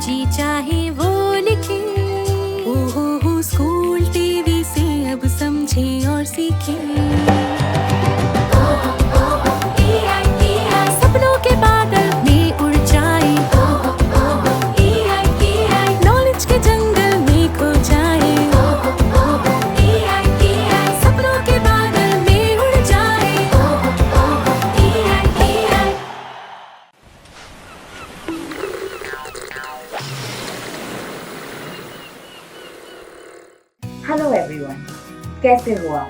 जी चाहे वो लिखे। ओहो स्कूल टीवी से अब समझे और सीखे। सपनों के बादल में उड़ जाए। नॉलेज के जंगल में खो जाए। सपनों के बादल में उड़ जाए। हेलो एवरीवन, कैसे हो आप?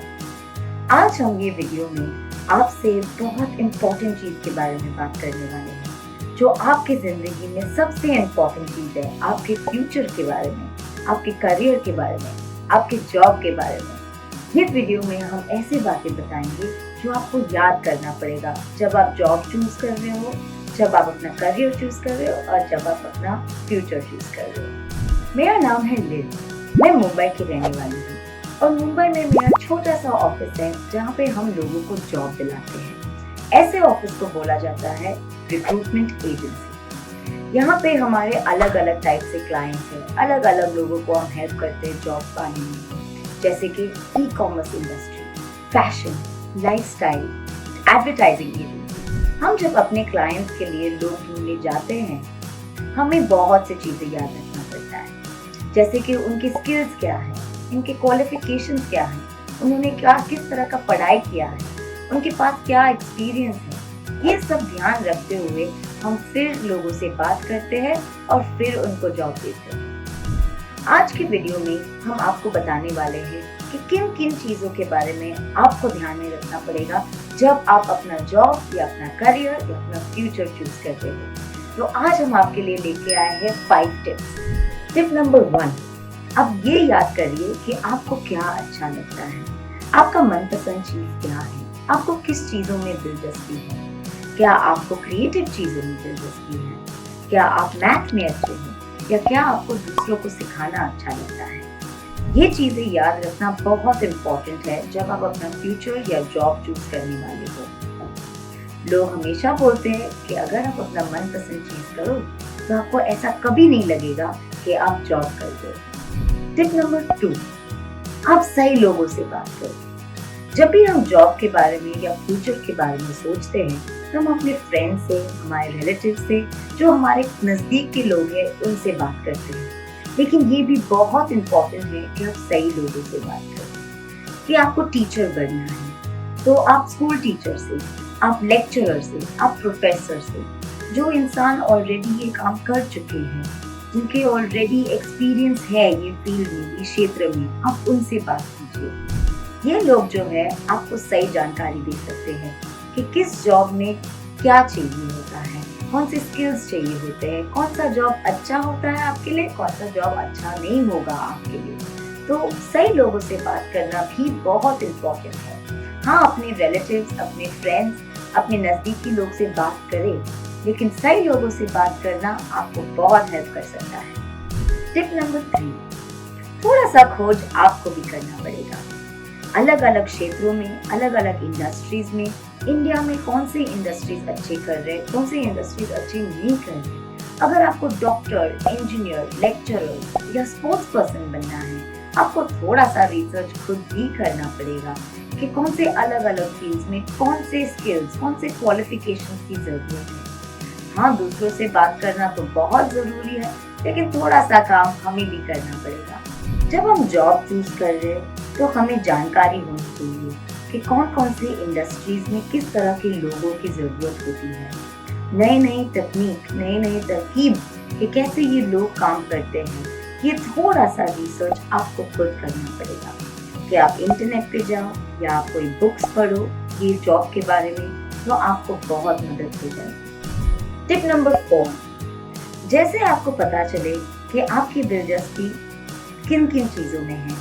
आज हम ये वीडियो में आपसे बहुत इम्पोर्टेंट चीज़ के बारे में बात करने वाले हैं, जो आपकी ज़िंदगी में सबसे इम्पोर्टेंट चीज़ है। आपके फ्यूचर के बारे में, आपके करियर के बारे में, आपके जॉब के बारे में। इस वीडियो में हम ऐसी बातें बताएंगे जो आपको याद करना पड़ेगा जब आप जॉब चूज कर रहे हो, जब आप अपना करियर चूज कर रहे हो और जब आप अपना फ्यूचर चूज कर रहे हो। मेरा नाम है लिज, मैं मुंबई की रहने वाली हूँ और मुंबई में मेरा छोटा सा ऑफिस है जहाँ पे हम लोगों को जॉब दिलाते हैं। ऐसे ऑफिस को बोला जाता है रिक्रूटमेंट एजेंसी। यहाँ पे हमारे अलग अलग टाइप से क्लाइंट्स हैं, अलग अलग लोगों को हम हेल्प करते हैं जॉब पाने में, जैसे कि e commerce industry, fashion, lifestyle, advertising agency. हम जब अपने क्लाइंट्स के लिए लोग ढूंढने जाते हैं, हमें बहुत सी चीजें याद रखना पड़ता है, जैसे कि उनकी स्किल्स क्या है, इनके क्वालिफिकेशंस क्या है, उन्होंने किस तरह का पढ़ाई किया है, उनके पास क्या एक्सपीरियंस है। ये सब ध्यान रखते हुए हम फिर लोगों से बात करते हैं और फिर उनको जॉब देते हैं। आज की वीडियो में हम आपको बताने वाले हैं कि किन किन चीज़ों के बारे में आपको ध्यान में रखना पड़ेगा जब आप अपना जॉब या अपना करियर या अपना फ्यूचर चूज करते हो। तो आज हम आपके लिए लेके आए हैं 5 टिप्स। टिप नंबर 1, अब ये याद करिए कि आपको क्या अच्छा लगता है, आपका मनपसंद चीज क्या है, आपको किस चीजों में दिलचस्पी है। क्या आपको क्रिएटिव चीजों में दिलचस्पी है, क्या आप मैथ में अच्छे हैं, या क्या आपको दूसरों को सिखाना अच्छा लगता है। ये चीजें याद रखना बहुत इम्पोर्टेंट है जब आप अपना फ्यूचर या जॉब चूज करने वाले हो। लोग हमेशा बोलते हैं कि अगर आप अपना मनपसंद चीज करो तो आपको ऐसा कभी नहीं लगेगा कि आप जॉब कर रहे हो। टिप नंबर 2, आप सही लोगों से बात करो। जब भी हम जॉब के बारे में या फ्यूचर के बारे में सोचते हैं तो हम अपने फ्रेंड से, हमारे रिलेटिव से, जो हमारे नजदीक के लोग हैं उनसे बात करते हैं। लेकिन ये भी बहुत इम्पोर्टेंट है कि आप सही लोगों से बात करें। कि आपको टीचर बनना है तो आप स्कूल टीचर से, आप लेक्चरर से, आप प्रोफेसर से, जो इंसान ऑलरेडी ये काम कर चुके हैं, जिनके ऑलरेडी एक्सपीरियंस है ये फील्ड में, ये क्षेत्र में, आप उनसे बात कीजिए। ये लोग जो है आपको सही जानकारी दे सकते हैं कि किस जॉब में क्या चाहिए होता है, कौन से स्किल्स चाहिए होते हैं, कौन सा जॉब अच्छा होता है आपके लिए, कौन सा जॉब अच्छा नहीं होगा आपके लिए। तो सही लोगों से बात करना भी बहुत इम्पोर्टेंट है। हाँ, अपने रिलेटिव्स, अपने फ्रेंड्स, अपने नजदीकी लोग से बात करें, लेकिन सही लोगों से बात करना आपको बहुत हेल्प कर सकता है। टिप नंबर 3, थोड़ा सा खोज आपको भी करना पड़ेगा। अलग अलग क्षेत्रों में, अलग अलग इंडस्ट्रीज में, इंडिया में कौन से इंडस्ट्रीज अच्छे कर रहे हैं, कौन से इंडस्ट्रीज अच्छे नहीं कर रहे। अगर आपको डॉक्टर, इंजीनियर, लेक्चरर या स्पोर्ट्स पर्सन बनना है, आपको थोड़ा सा रिसर्च खुद भी करना पड़ेगा कि कौन से अलग अलग फील्ड्स में कौन से स्किल्स, कौन से क्वालिफिकेशंस की जरूरत है। हाँ, दूसरों से बात करना तो बहुत जरूरी है, लेकिन थोड़ा सा काम हमें भी करना पड़ेगा। जब हम जॉब चूज कर रहे हैं तो हमें जानकारी होनी चाहिए कि कौन कौन सी इंडस्ट्रीज में किस तरह के लोगों की जरूरत होती है, नई नई तकनीक, नई नई तरकीब कि कैसे ये लोग काम करते हैं। ये थोड़ा सा रिसर्च आपको खुद करना पड़ेगा कि आप इंटरनेट पे जाओ या आप कोई बुक्स पढ़ो ये जॉब के बारे में, तो आपको बहुत मदद हो जाएगी। टिप नंबर 4, जैसे आपको पता चले कि आपकी दिलचस्पी किन किन चीजों में है,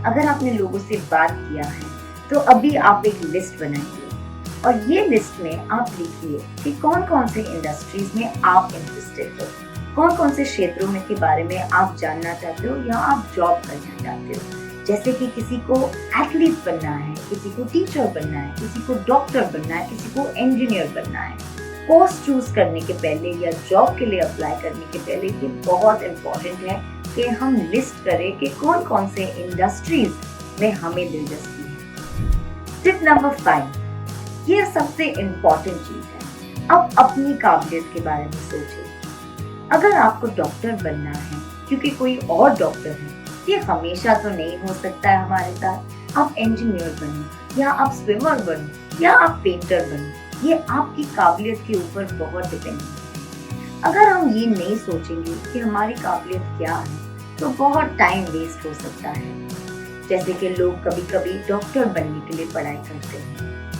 अगर आपने लोगों से बात किया है तो अभी आप एक लिस्ट बनाइए और ये लिस्ट में आप लिखिए कि कौन कौन से इंडस्ट्रीज में आप इंटरेस्टेड हो, कौन कौन से क्षेत्रों में के बारे में आप जानना चाहते हो या आप जॉब करना चाहते हो। जैसे कि किसी को एथलीट बनना है, किसी को टीचर बनना है, किसी को डॉक्टर बनना है, किसी को इंजीनियर बनना है। कोर्स चूज करने के पहले या जॉब के लिए अप्लाई करने के पहले ये बहुत इम्पोर्टेंट है कि हम लिस्ट करें कि कौन कौन से इंडस्ट्रीज में हमें दिलचस्पी है। टिप नंबर 5, ये सबसे इम्पोर्टेंट चीज है। अब अपनी काबिलियत के बारे में सोचें। अगर आपको डॉक्टर बनना है क्योंकि कोई और डॉक्टर है, ये हमेशा तो नहीं हो सकता है हमारे साथ। आप इंजीनियर बनो या आप स्विमर बनो या आप पेंटर बनो, ये आपकी काबिलियत के ऊपर बहुत डिपेंड है। अगर हम ये नहीं सोचेंगे कि हमारी काबिलियत क्या है तो बहुत टाइम वेस्ट हो सकता है। जैसे कि लोग कभी कभी डॉक्टर बनने के लिए पढ़ाई करते हैं,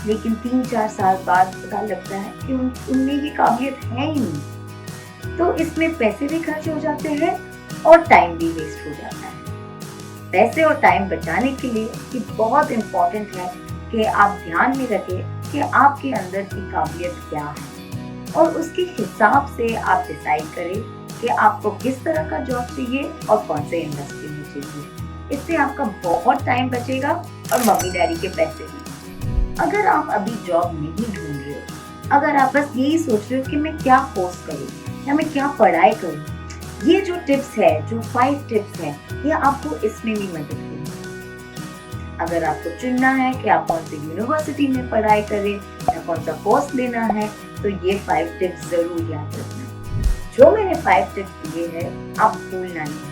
लेकिन 3-4 साल बाद पता लगता है कि उनमें ये काबिलियत है ही नहीं। तो इसमें पैसे भी खर्च हो जाते हैं और टाइम भी वेस्ट हो जाता है। पैसे और टाइम बचाने के लिए ये बहुत इम्पोर्टेंट है कि आप ध्यान में रखें कि आपके अंदर की काबिलियत क्या है और उसके हिसाब से आप डिसाइड करें कि आपको किस तरह का जॉब चाहिए और कौन से इंडस्ट्री में चाहिए। इससे आपका बहुत टाइम बचेगा और मम्मी डैडी के पैसे भी। अगर आप अभी जॉब नहीं ढूंढ रहे हो, अगर आप बस यही सोच रहे हो कि मैं क्या कोर्स करूँ या मैं क्या पढ़ाई करूँ, ये जो टिप्स है, जो 5 टिप्स है, ये आपको इसमें भी मदद करेंगे। अगर आपको चुनना है कि आप कौन सी यूनिवर्सिटी में पढ़ाई करें या कौन सा कोर्स लेना है, तो ये 5 टिप्स जरूर याद रखना। जो मैंने 5 टिप्स दिए हैं, आप भूलना नहीं।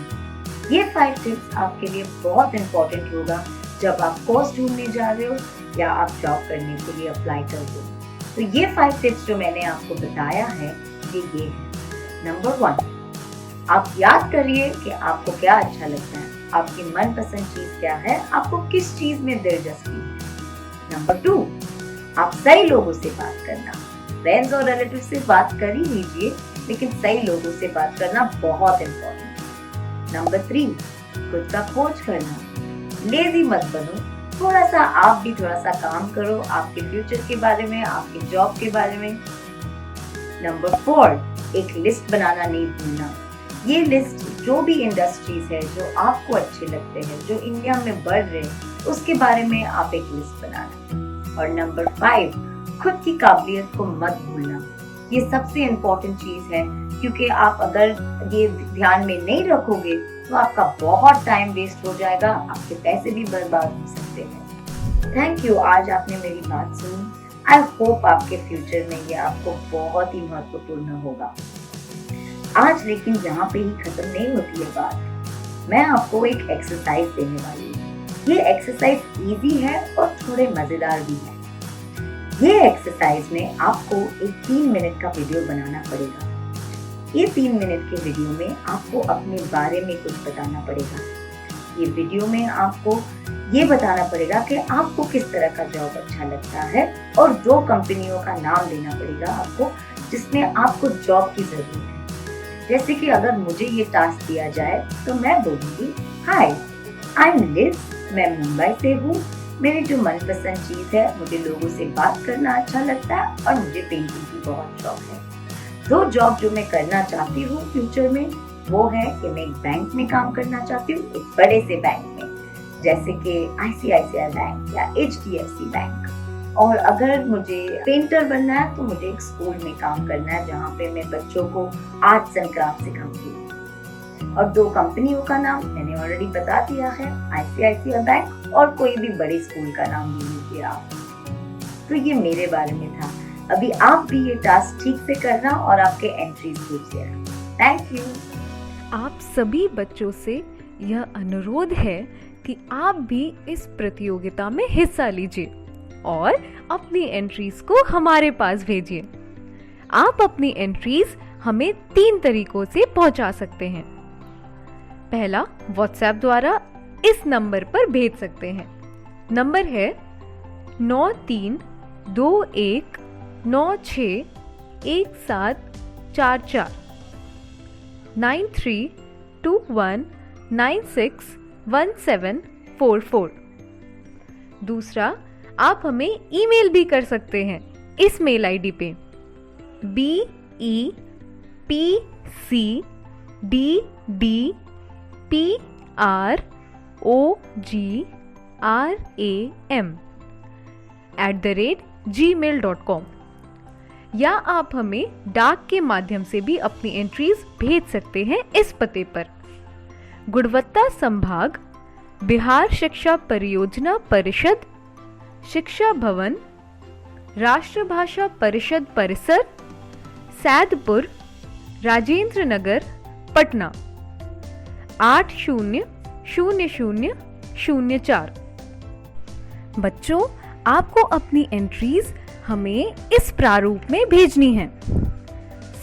ये 5 टिप्स आपके लिए बहुत इम्पोर्टेंट होगा जब आप कोर्स ढूंढने जा रहे हो या आप जॉब करने के लिए अप्लाई कर रहे हो। तो ये 5 टिप्स जो मैंने आपको बताया है, ये है। नंबर 1, आप याद करिए कि आपको क्या अच्छा लगता है, आपकी मनपसंद चीज क्या है, आपको किस चीज में दिलचस्पी है। नंबर 2, आप सही लोगों से बात करना। फ्रेंड्स और रिलेटिव से बात कर ही लीजिए, लेकिन सही लोगों से बात करना बहुत इम्पोर्टेंट है। नंबर 3, खुद का खोज करना। लेजी मत बनो, थोड़ा सा आप भी थोड़ा सा काम करो आपके फ्यूचर के बारे में, आपके जॉब के बारे में। नंबर 4, एक लिस्ट बनाना नहीं भूलना। ये लिस्ट जो भी इंडस्ट्रीज है जो आपको अच्छे लगते हैं, जो इंडिया में बढ़ रहे हैं, उसके बारे में आप एक लिस्ट बनाना। और नंबर 5, खुद की काबिलियत को मत भूलना। ये सबसे इम्पोर्टेंट चीज है, क्योंकि आप अगर ये ध्यान में नहीं रखोगे तो आपका बहुत टाइम वेस्ट हो जाएगा, आपके पैसे भी बर्बाद हो सकते हैं। थैंक यू, आज आपने मेरी बात सुनी। आई होप आपके फ्यूचर में ये आपको बहुत ही महत्वपूर्ण होगा। आज लेकिन यहाँ पे ही खत्म नहीं होती है बात। मैं आपको एक एक्सरसाइज देने वाली हूँ। ये एक्सरसाइज इजी है और थोड़े मजेदार भी है। ये एक्सरसाइज में आपको एक 3 मिनट का वीडियो बनाना पड़ेगा। ये 3 मिनट के वीडियो में आपको अपने बारे में कुछ बताना पड़ेगा। ये वीडियो में आपको ये बताना पड़ेगा कि आपको किस तरह का जॉब अच्छा लगता है और 2 कंपनियों का नाम देना पड़ेगा आपको जिसमें आपको जॉब की जरूरत है। जैसे कि अगर मुझे ये टास्क दिया जाए तो मैं बोलूंगी, हाय आई एम लिज, मैं मुंबई से हूँ। मेरी जो मनपसंद चीज है, मुझे लोगों से बात करना अच्छा लगता है और मुझे पेंटिंग की बहुत शौक है। 2 जॉब जो मैं करना चाहती हूँ फ्यूचर में, वो है कि मैं एक बैंक में काम करना चाहती हूँ, एक बड़े से बैंक में, जैसे कि ICICI बैंक या HDFC बैंक। और अगर मुझे पेंटर बनना है तो मुझे एक स्कूल में काम करना है जहाँ पे मैं बच्चों को आर्ट्स एंड क्राफ्ट सिखाऊंगी। और 2 कंपनियों का नाम मैंने ऑलरेडी बता दिया है, ICICI बैंक और कोई भी बड़े स्कूल का नाम ले लीजिए आप। तो ये मेरे बारे में था। अभी आप भी ये टास्क ठीक से करना और आपके एंट्रीज भेजिए। Thank you. आप सभी बच्चों से यह अनुरोध है कि आप भी इस प्रतियोगिता में हिस्सा लीजिए और अपनी एंट्रीज को हमारे पास भेजिए। आप अपनी एंट्रीज हमें 3 तरीकों से पहुंचा सकते हैं। पहला, व्हाट्सएप द्वारा इस नंबर पर भेज सकते हैं। नंबर है 9321961744 9321961744। दूसरा, आप हमें ईमेल भी कर सकते हैं इस मेल आईडी पे BEPCDDPROGRAM@gmail.com। या आप हमें डाक के माध्यम से भी अपनी एंट्रीज भेज सकते हैं इस पते पर। गुणवत्ता संभाग, बिहार शिक्षा परियोजना परिषद, शिक्षा भवन, राष्ट्रभाषा परिषद परिसर, सैदपुर, राजेंद्र नगर, पटना 800004। बच्चों, आपको अपनी एंट्रीज हमें इस प्रारूप में भेजनी है।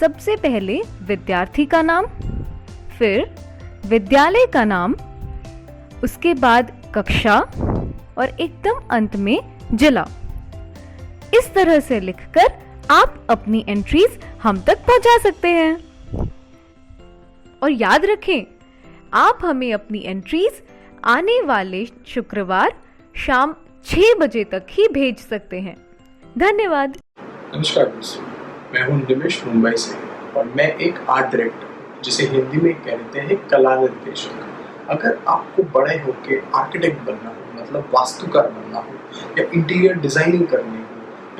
सबसे पहले विद्यार्थी का नाम, फिर विद्यालय का नाम, उसके बाद कक्षा और एकदम अंत में जिला। इस तरह से लिखकर आप अपनी एंट्रीज हम तक पहुंचा सकते हैं। और याद रखें, आप हमें अपनी एंट्रीज आने वाले शुक्रवार शाम 6 बजे तक ही भेज सकते हैं। धन्यवाद। नमस्कार दोस्तों, मैं हूं निमिष मुंबई से और मैं एक आर्ट डायरेक्टर, जिसे हिंदी में कहते हैं कला निर्देशक। अगर आपको बड़े होकर आर्किटेक्ट बनना हो, मतलब वास्तुकार बनना हो, या इंटीरियर डिजाइनिंग करनी हो,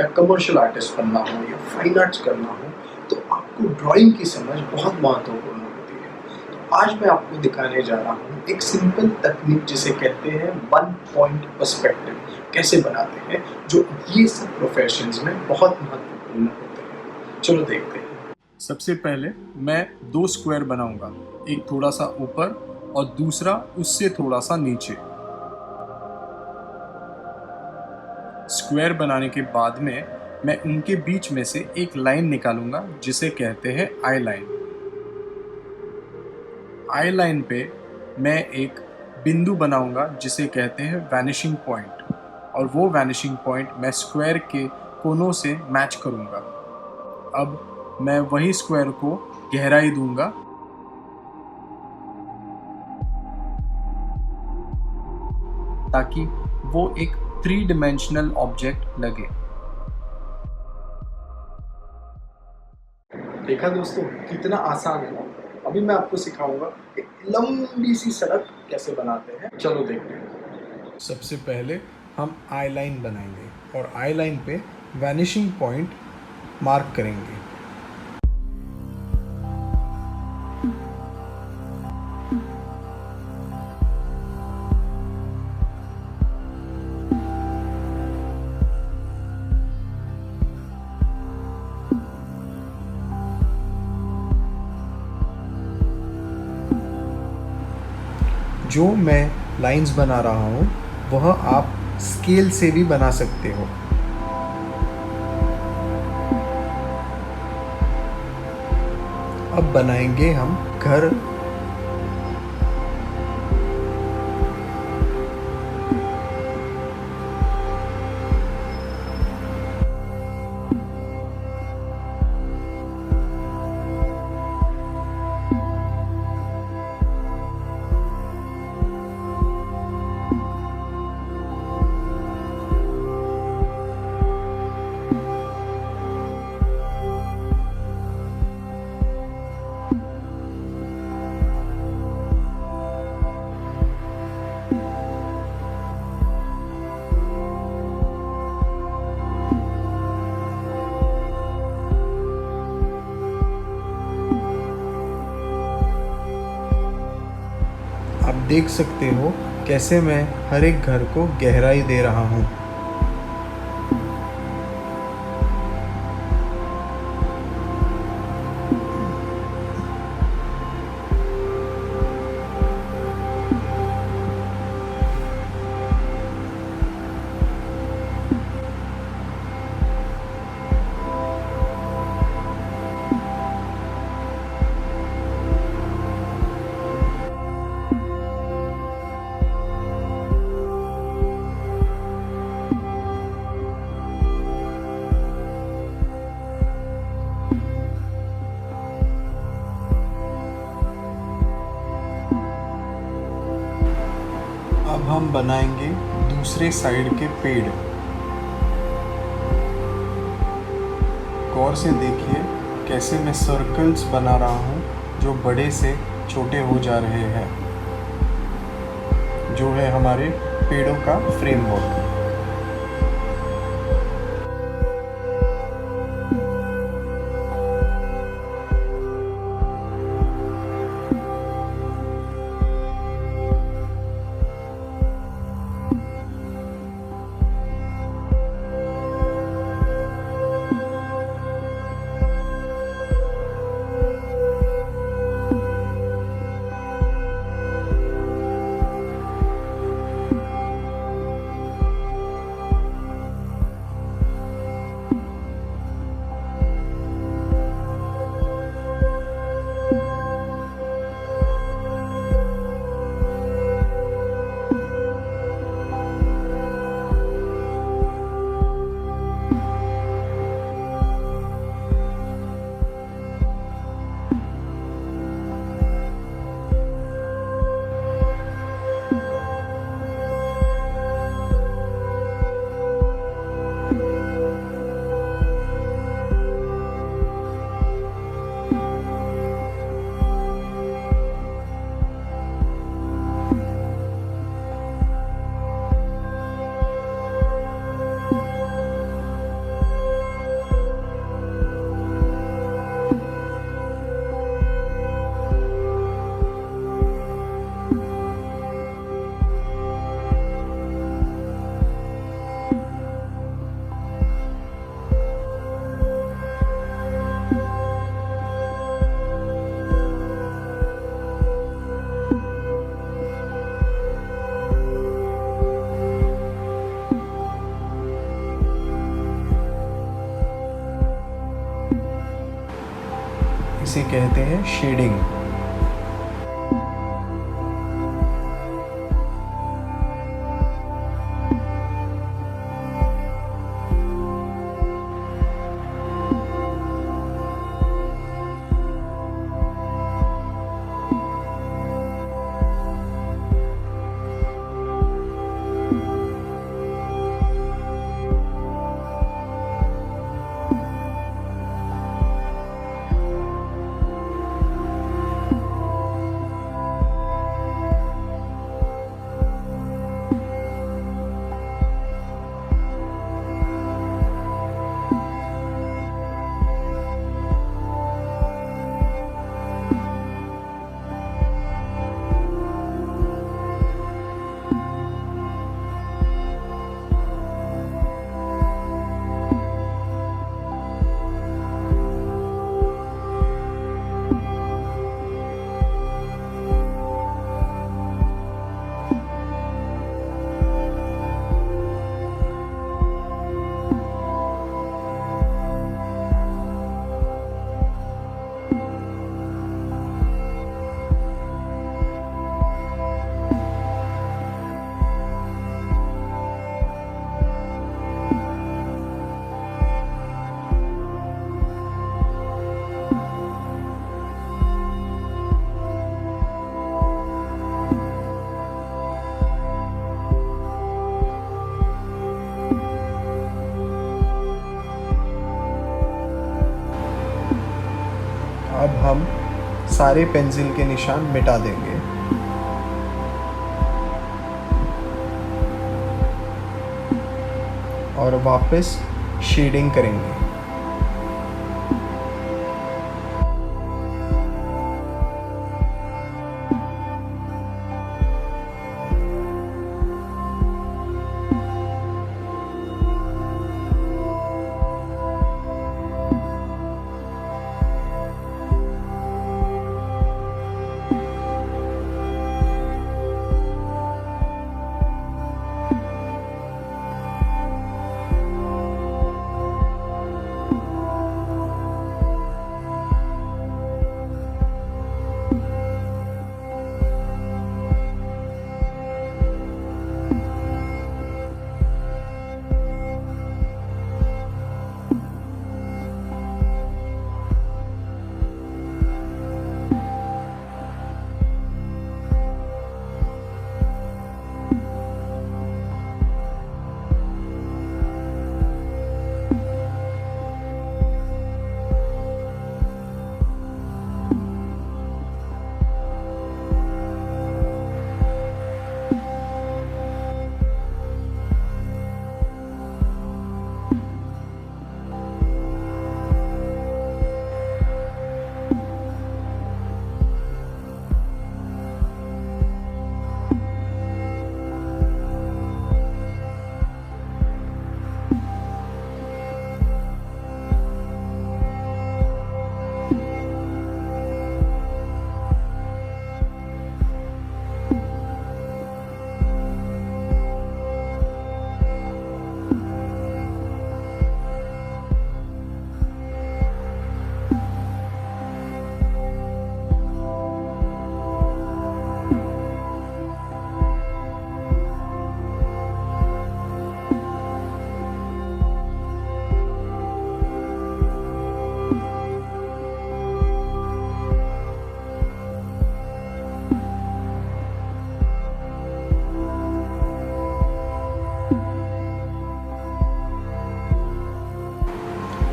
या कमर्शियल आर्टिस्ट बनना हो, या फाइन आर्ट्स करना हो, तो आपको ड्राइंग की समझ बहुत महत्वपूर्ण होती है। तो आज मैं आपको दिखाने जा रहा हूँ एक सिंपल तकनीक जिसे कहते हैं 1 पॉइंट पर्सपेक्टिव, कैसे बनाते हैं, जो ये सब प्रोफेशंस में बहुत महत्वपूर्ण होते हैं। चलो देखते हैं। सबसे पहले मैं 2 स्क्वायर बनाऊंगा, एक थोड़ा सा ऊपर और दूसरा उससे थोड़ा सा नीचे। स्क्वायर बनाने के बाद में मैं उनके बीच में से एक लाइन निकालूंगा जिसे कहते हैं आई लाइन। आई लाइन पे मैं एक बिंदु बनाऊंगा जिसे कहते हैं वैनिशिंग पॉइंट, और वो वैनिशिंग पॉइंट मैं स्क्वायर के कोनों से मैच करूंगा। अब मैं वही स्क्वायर को गहराई दूंगा ताकि वो एक 3 डायमेंशनल ऑब्जेक्ट लगे। देखा दोस्तों, कितना आसान है ना। अभी मैं आपको सिखाऊंगा एक लंबी सी सड़क कैसे बनाते हैं। चलो देखते हैं। सबसे पहले हम आई लाइन बनाएंगे और आई लाइन पे वैनिशिंग पॉइंट मार्क करेंगे। जो मैं लाइंस बना रहा हूँ वह आप स्केल से भी बना सकते हो। अब बनाएंगे हम घर। आप देख सकते हो कैसे मैं हर एक घर को गहराई दे रहा हूँ। अब हम बनाएंगे दूसरे साइड के पेड़। गौर से देखिए कैसे मैं सर्कल्स बना रहा हूँ जो बड़े से छोटे हो जा रहे हैं, जो है हमारे पेड़ों का फ्रेमवर्क। इसे कहते हैं शेडिंग। अब हम सारे पेंसिल के निशान मिटा देंगे। और वापस शेडिंग करेंगे।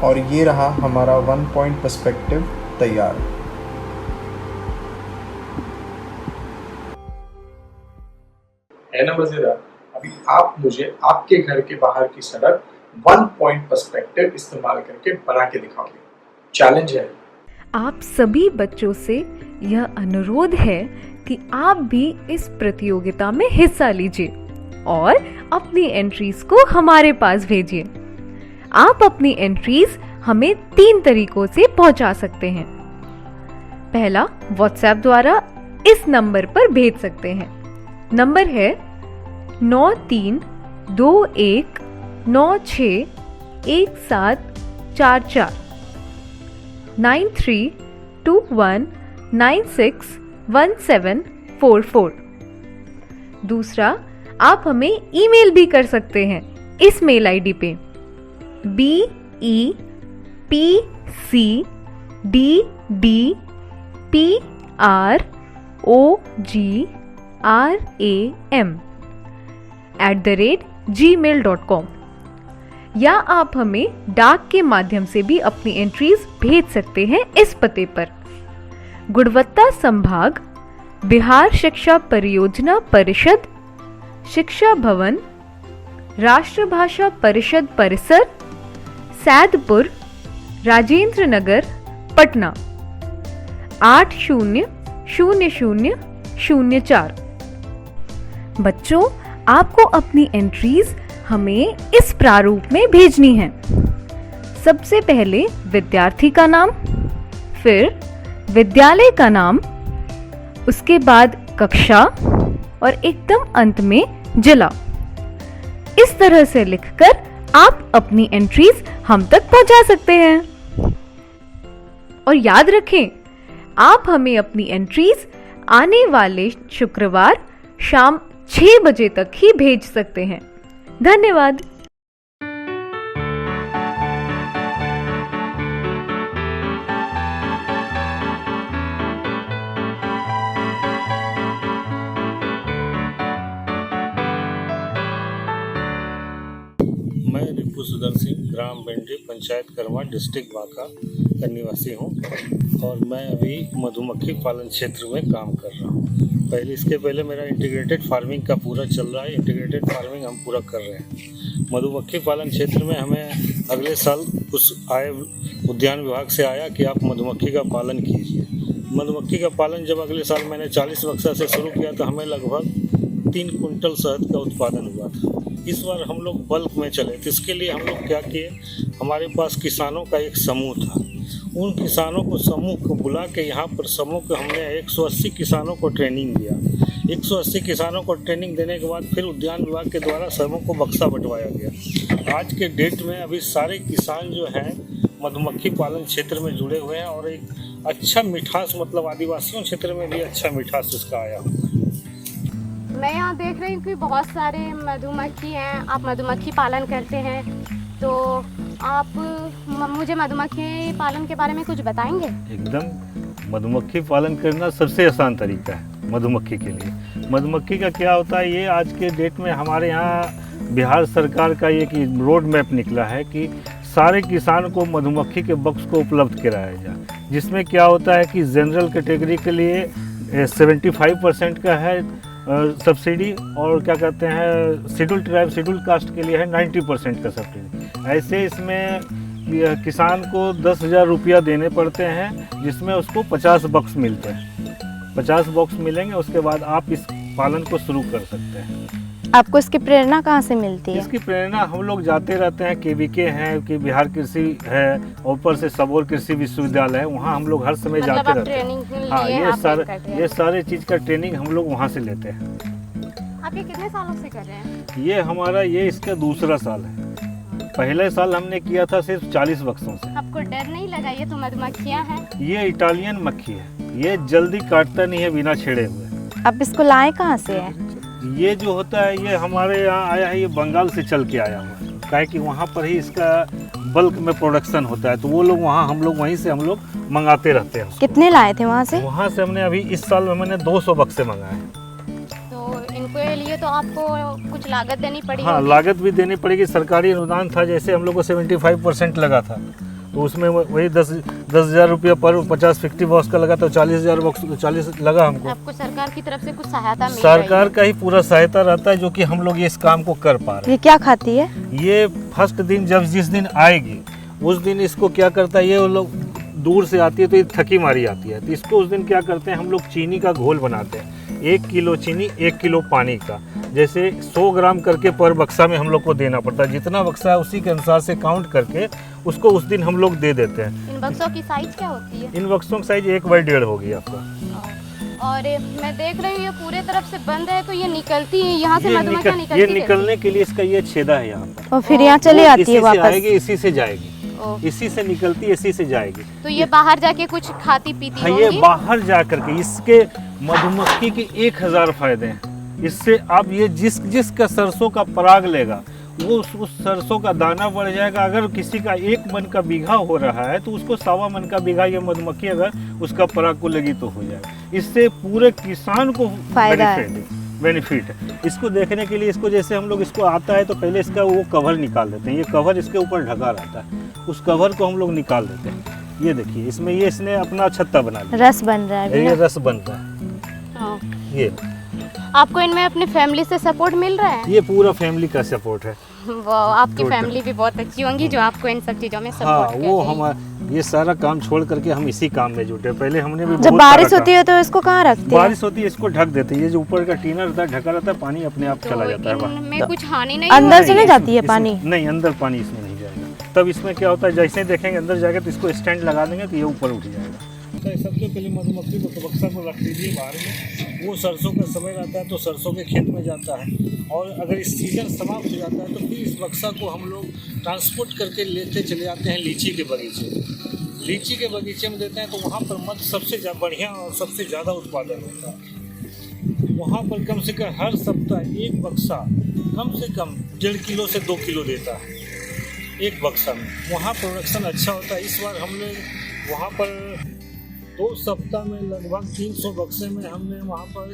और ये रहा हमारा 1 पॉइंट पर्सपेक्टिव तैयार। है ना मजेदार। अभी आप मुझे आपके घर के बाहर की सड़क 1 पॉइंट पर्सपेक्टिव इस्तेमाल करके बना के दिखाओगे। चैलेंज है। आप सभी बच्चों से यह अनुरोध है कि आप भी इस प्रतियोगिता में हिस्सा लीजिए और अपनी एंट्रीज को हमारे पास भेजिए। आप अपनी एंट्रीज हमें 3 तरीकों से पहुंचा सकते हैं। पहला, व्हाट्सएप द्वारा इस नंबर पर भेज सकते हैं। नंबर है 9321961744 9321961744। 9821961744। दूसरा, आप हमें ईमेल भी कर सकते हैं इस मेल आईडी पे BEPCDDPROGRAM@gmail.com, या आप हमें डाक के माध्यम से भी अपनी एंट्रीज भेज सकते हैं इस पते पर। गुणवत्ता संभाग, बिहार शिक्षा परियोजना परिषद, शिक्षा भवन, राष्ट्रभाषा परिषद परिसर, सैदपुर, राजेंद्र नगर, पटना 800004। बच्चों, आपको अपनी एंट्रीज हमें इस प्रारूप में भेजनी है। सबसे पहले विद्यार्थी का नाम, फिर विद्यालय का नाम, उसके बाद कक्षा और एकदम अंत में जिला। इस तरह से लिखकर आप अपनी एंट्रीज हम तक पहुंचा सकते हैं। और याद रखें, आप हमें अपनी एंट्रीज आने वाले शुक्रवार शाम 6 बजे तक ही भेज सकते हैं। धन्यवाद। मैं रिपु सुदन सिंह, ग्राम बेंड्री, पंचायत करवा, डिस्ट्रिक्ट बांका का निवासी हूँ और मैं अभी मधुमक्खी पालन क्षेत्र में काम कर रहा हूँ। इसके पहले मेरा इंटीग्रेटेड फार्मिंग का पूरा चल रहा है। इंटीग्रेटेड फार्मिंग हम पूरा कर रहे हैं। मधुमक्खी पालन क्षेत्र में हमें अगले साल कुछ उद्यान विभाग से आया कि आप मधुमक्खी का पालन कीजिए। मधुमक्खी का पालन जब अगले साल मैंने 40 बक्सा से शुरू किया तो हमें लगभग 3 कुंटल शहद का उत्पादन हुआ था। इस बार हम लोग बल्क में चले तो इसके लिए हम लोग क्या किए, हमारे पास किसानों का एक समूह था। उन किसानों को समूह को बुला के यहाँ पर समूह को हमने 180 किसानों को ट्रेनिंग दिया। 180 किसानों को ट्रेनिंग देने के बाद फिर उद्यान विभाग के द्वारा समूह को बक्सा बंटवाया गया। आज के डेट में अभी सारे किसान जो हैं मधुमक्खी पालन क्षेत्र में जुड़े हुए हैं और एक अच्छा मिठास, मतलब आदिवासियों क्षेत्र में भी अच्छा मिठास इसका आया। मैं यहाँ देख रही हूँ कि बहुत सारे मधुमक्खी हैं। आप मधुमक्खी पालन करते हैं, तो आप मुझे मधुमक्खी पालन के बारे में कुछ बताएंगे? एकदम, मधुमक्खी पालन करना सबसे आसान तरीका है मधुमक्खी के लिए। मधुमक्खी का क्या होता है, ये आज के डेट में हमारे यहाँ बिहार सरकार का एक रोड मैप निकला है कि सारे किसान को मधुमक्खी के बक्स को उपलब्ध कराया जाए, जिसमें क्या होता है कि जनरल कैटेगरी के लिए 75% का है सब्सिडी और क्या कहते हैं शेड्यूल ट्राइब शेड्यूल कास्ट के लिए है 90% का सब्सिडी। ऐसे इसमें किसान को 10,000 रुपया देने पड़ते हैं, जिसमें उसको 50 बॉक्स मिलते हैं। 50 बॉक्स मिलेंगे, उसके बाद आप इस पालन को शुरू कर सकते हैं। आपको इसकी प्रेरणा कहाँ से मिलती है? इसकी प्रेरणा हम लोग जाते रहते हैं, KVK है कि बिहार कृषि है, ऊपर से सबौर कृषि विश्वविद्यालय है, वहाँ हम लोग हर समय जाते रहते हैं। हाँ, ये सारे चीज़ का ट्रेनिंग हम लोग वहाँ से लेते हैं। आप ये कितने सालों से कर रहे हैं? ये इसका दूसरा साल है। पहले साल हमने किया था सिर्फ 40 बक्सों से। आपको डर नहीं लगा? ये तो मधुमक्खियाँ हैं। ये इटालियन मक्खी है, ये जल्दी काटता नहीं है बिना छेड़े हुए। अब इसको लाए कहाँ से है? ये जो होता है ये हमारे यहाँ आया है, ये बंगाल से चल के आया हुआ है, काहे कि वहाँ पर ही इसका बल्क में प्रोडक्शन होता है, तो वो लोग वहाँ हम लोग वहीं से हम लोग मंगाते रहते हैं। कितने लाए थे वहाँ से? वहाँ से हमने अभी इस साल में मैंने 200 बक्से मंगाए। तो इनके लिए तो आपको कुछ लागत देनी पड़ेगी? हाँ, लागत भी देनी पड़ेगी। सरकारी अनुदान था, जैसे हम लोग को 75% लगा था, तो उसमें वही 10,000 रुपया पर 50 बॉक्स का लगा, तो 40,000 बॉक्स 40 लगा हमको। आपको सरकार की तरफ से कुछ सहायता मिल रही है? सरकार का ही पूरा सहायता रहता है, जो कि हम लोग ये इस काम को कर पा रहे हैं। ये क्या खाती है? ये फर्स्ट दिन जिस दिन आएगी उस दिन इसको क्या करता है, ये वो लोग दूर से आती है तो ये थकी मारी आती है, तो इसको उस दिन क्या करते हैं हम लोग चीनी का घोल बनाते हैं। 1 किलो चीनी 1 किलो पानी का, जैसे 100 ग्राम करके पर बक्सा में हम लोग को देना पड़ता है। जितना बक्सा है उसी के अनुसार से काउंट करके उसको उस दिन हम लोग दे देते हैं। इन बक्सों की साइज क्या होती है? इन बक्सों की साइज 1/1.5 होगी आपका। और मैं देख रही हूँ ये पूरे तरफ से बंद है, तो ये निकलती है यहाँ से मधुमक्खियाँ निकलती ये निकलने के लिए इसका ये छेदा है यहाँ पर, और फिर यहाँ चले आती है वापस? आएगी, इसी से जाएगी। ओह। इसी से निकलती है, इसी से जाएगी। तो ये बाहर जाके कुछ खाती पीती हाँ, ये होंगी? बाहर जा करके इसके मधुमक्खी के 1000 फायदे हैं। इससे आप ये जिसका सरसों का पराग लेगा वो उस सरसों का दाना बढ़ जाएगा। अगर किसी का 1 मन का बीघा हो रहा है तो उसको 1.25 मन का बीघा ये मधुमक्खी अगर उसका पराग को लगी तो हो जाएगा। इससे पूरे किसान को फायदा है। बेनिफिट है। इसको देखने के लिए इसको जैसे हम लोग इसको आता है तो पहले इसका वो कवर निकाल देते हैं। ये कवर इसके ऊपर ढका रहता है, उस कवर को हम लोग निकाल देते हैं। ये देखिए इसमें ये इसने अपना छत्ता बना लिया, रस बन रहा है अभी ये ना? रस बन रहा है। हाँ। ये आपको इनमें अपनी फैमिली से सपोर्ट मिल रहा है? ये पूरा फैमिली का सपोर्ट है। वो आपकी Total। फैमिली भी बहुत अच्छी होंगी जो आपको इन सब चीज़ों में हाँ, सपोर्ट वो करती है। हम ये सारा काम छोड़ करके हम इसी काम में जुटे। पहले हमने भी जब बहुत बारिश सारा होती है तो इसको कहाँ रखते हैं? बारिश होती है इसको ढक देते हैं। ये जो ऊपर का टीना रहता है ढका रहता है, पानी अपने आप चला जाता है बाहर। इनमें कुछ हानि नहीं अंदर होती से नहीं है? जाती है इसमें- पानी? नहीं, अंदर पानी इसमें नहीं जाएगा। तब इसमें क्या होता है, जैसे ही देखेंगे अंदर जाएगा तो इसको स्टैंड लगा देंगे तो ये ऊपर उठ जाएगा। सबसे पहले मधुमक्खी को बक्सा को रख दीजिए बाहर में। वो सरसों का समय रहता है तो सरसों के खेत में जाता है, और अगर इस सीजन समाप्त हो जाता है तो फिर इस बक्सा को हम लोग ट्रांसपोर्ट करके लेते चले जाते हैं लीची के बगीचे। लीची के बगीचे में देते हैं तो वहाँ पर मध सबसे बढ़िया और सबसे ज़्यादा उत्पादन होता है। वहाँ पर कम से कम हर सप्ताह एक बक्सा कम से कम 1.5 किलो से 2 किलो देता है एक बक्सा में। वहाँ प्रोडक्शन अच्छा होता है। इस बार हमने वहाँ पर 2 सप्ताह में लगभग 300 बक्से में हमने वहाँ पर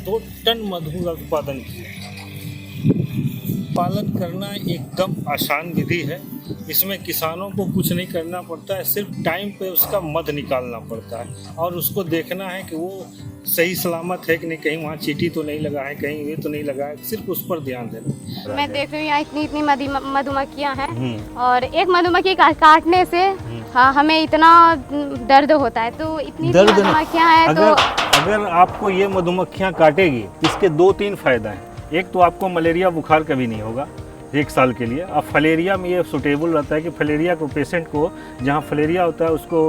2 टन मधु का उत्पादन किया। पालन करना एकदम आसान विधि है। इसमें किसानों को कुछ नहीं करना पड़ता है, सिर्फ टाइम पे उसका मध निकालना पड़ता है और उसको देखना है कि वो सही सलामत है कि नहीं, कहीं वहाँ चींटी तो नहीं लगा है, कहीं ये तो नहीं लगा है, सिर्फ उस पर ध्यान देना। मैं देख रही हूँ यहाँ इतनी मधुमक्खियाँ हैं और एक मधुमक्खी काटने से हाँ हमें इतना दर्द होता है। तो इतनी मधुमक्खियाँ हैं तो अगर आपको ये मधुमक्खियाँ काटेगी इसके 2-3 फायदा हैं। एक तो आपको मलेरिया बुखार कभी नहीं होगा 1 साल के लिए। अब फलेरिया में ये सुटेबल रहता है कि फलेरिया को पेशेंट को जहाँ फलेरिया होता है उसको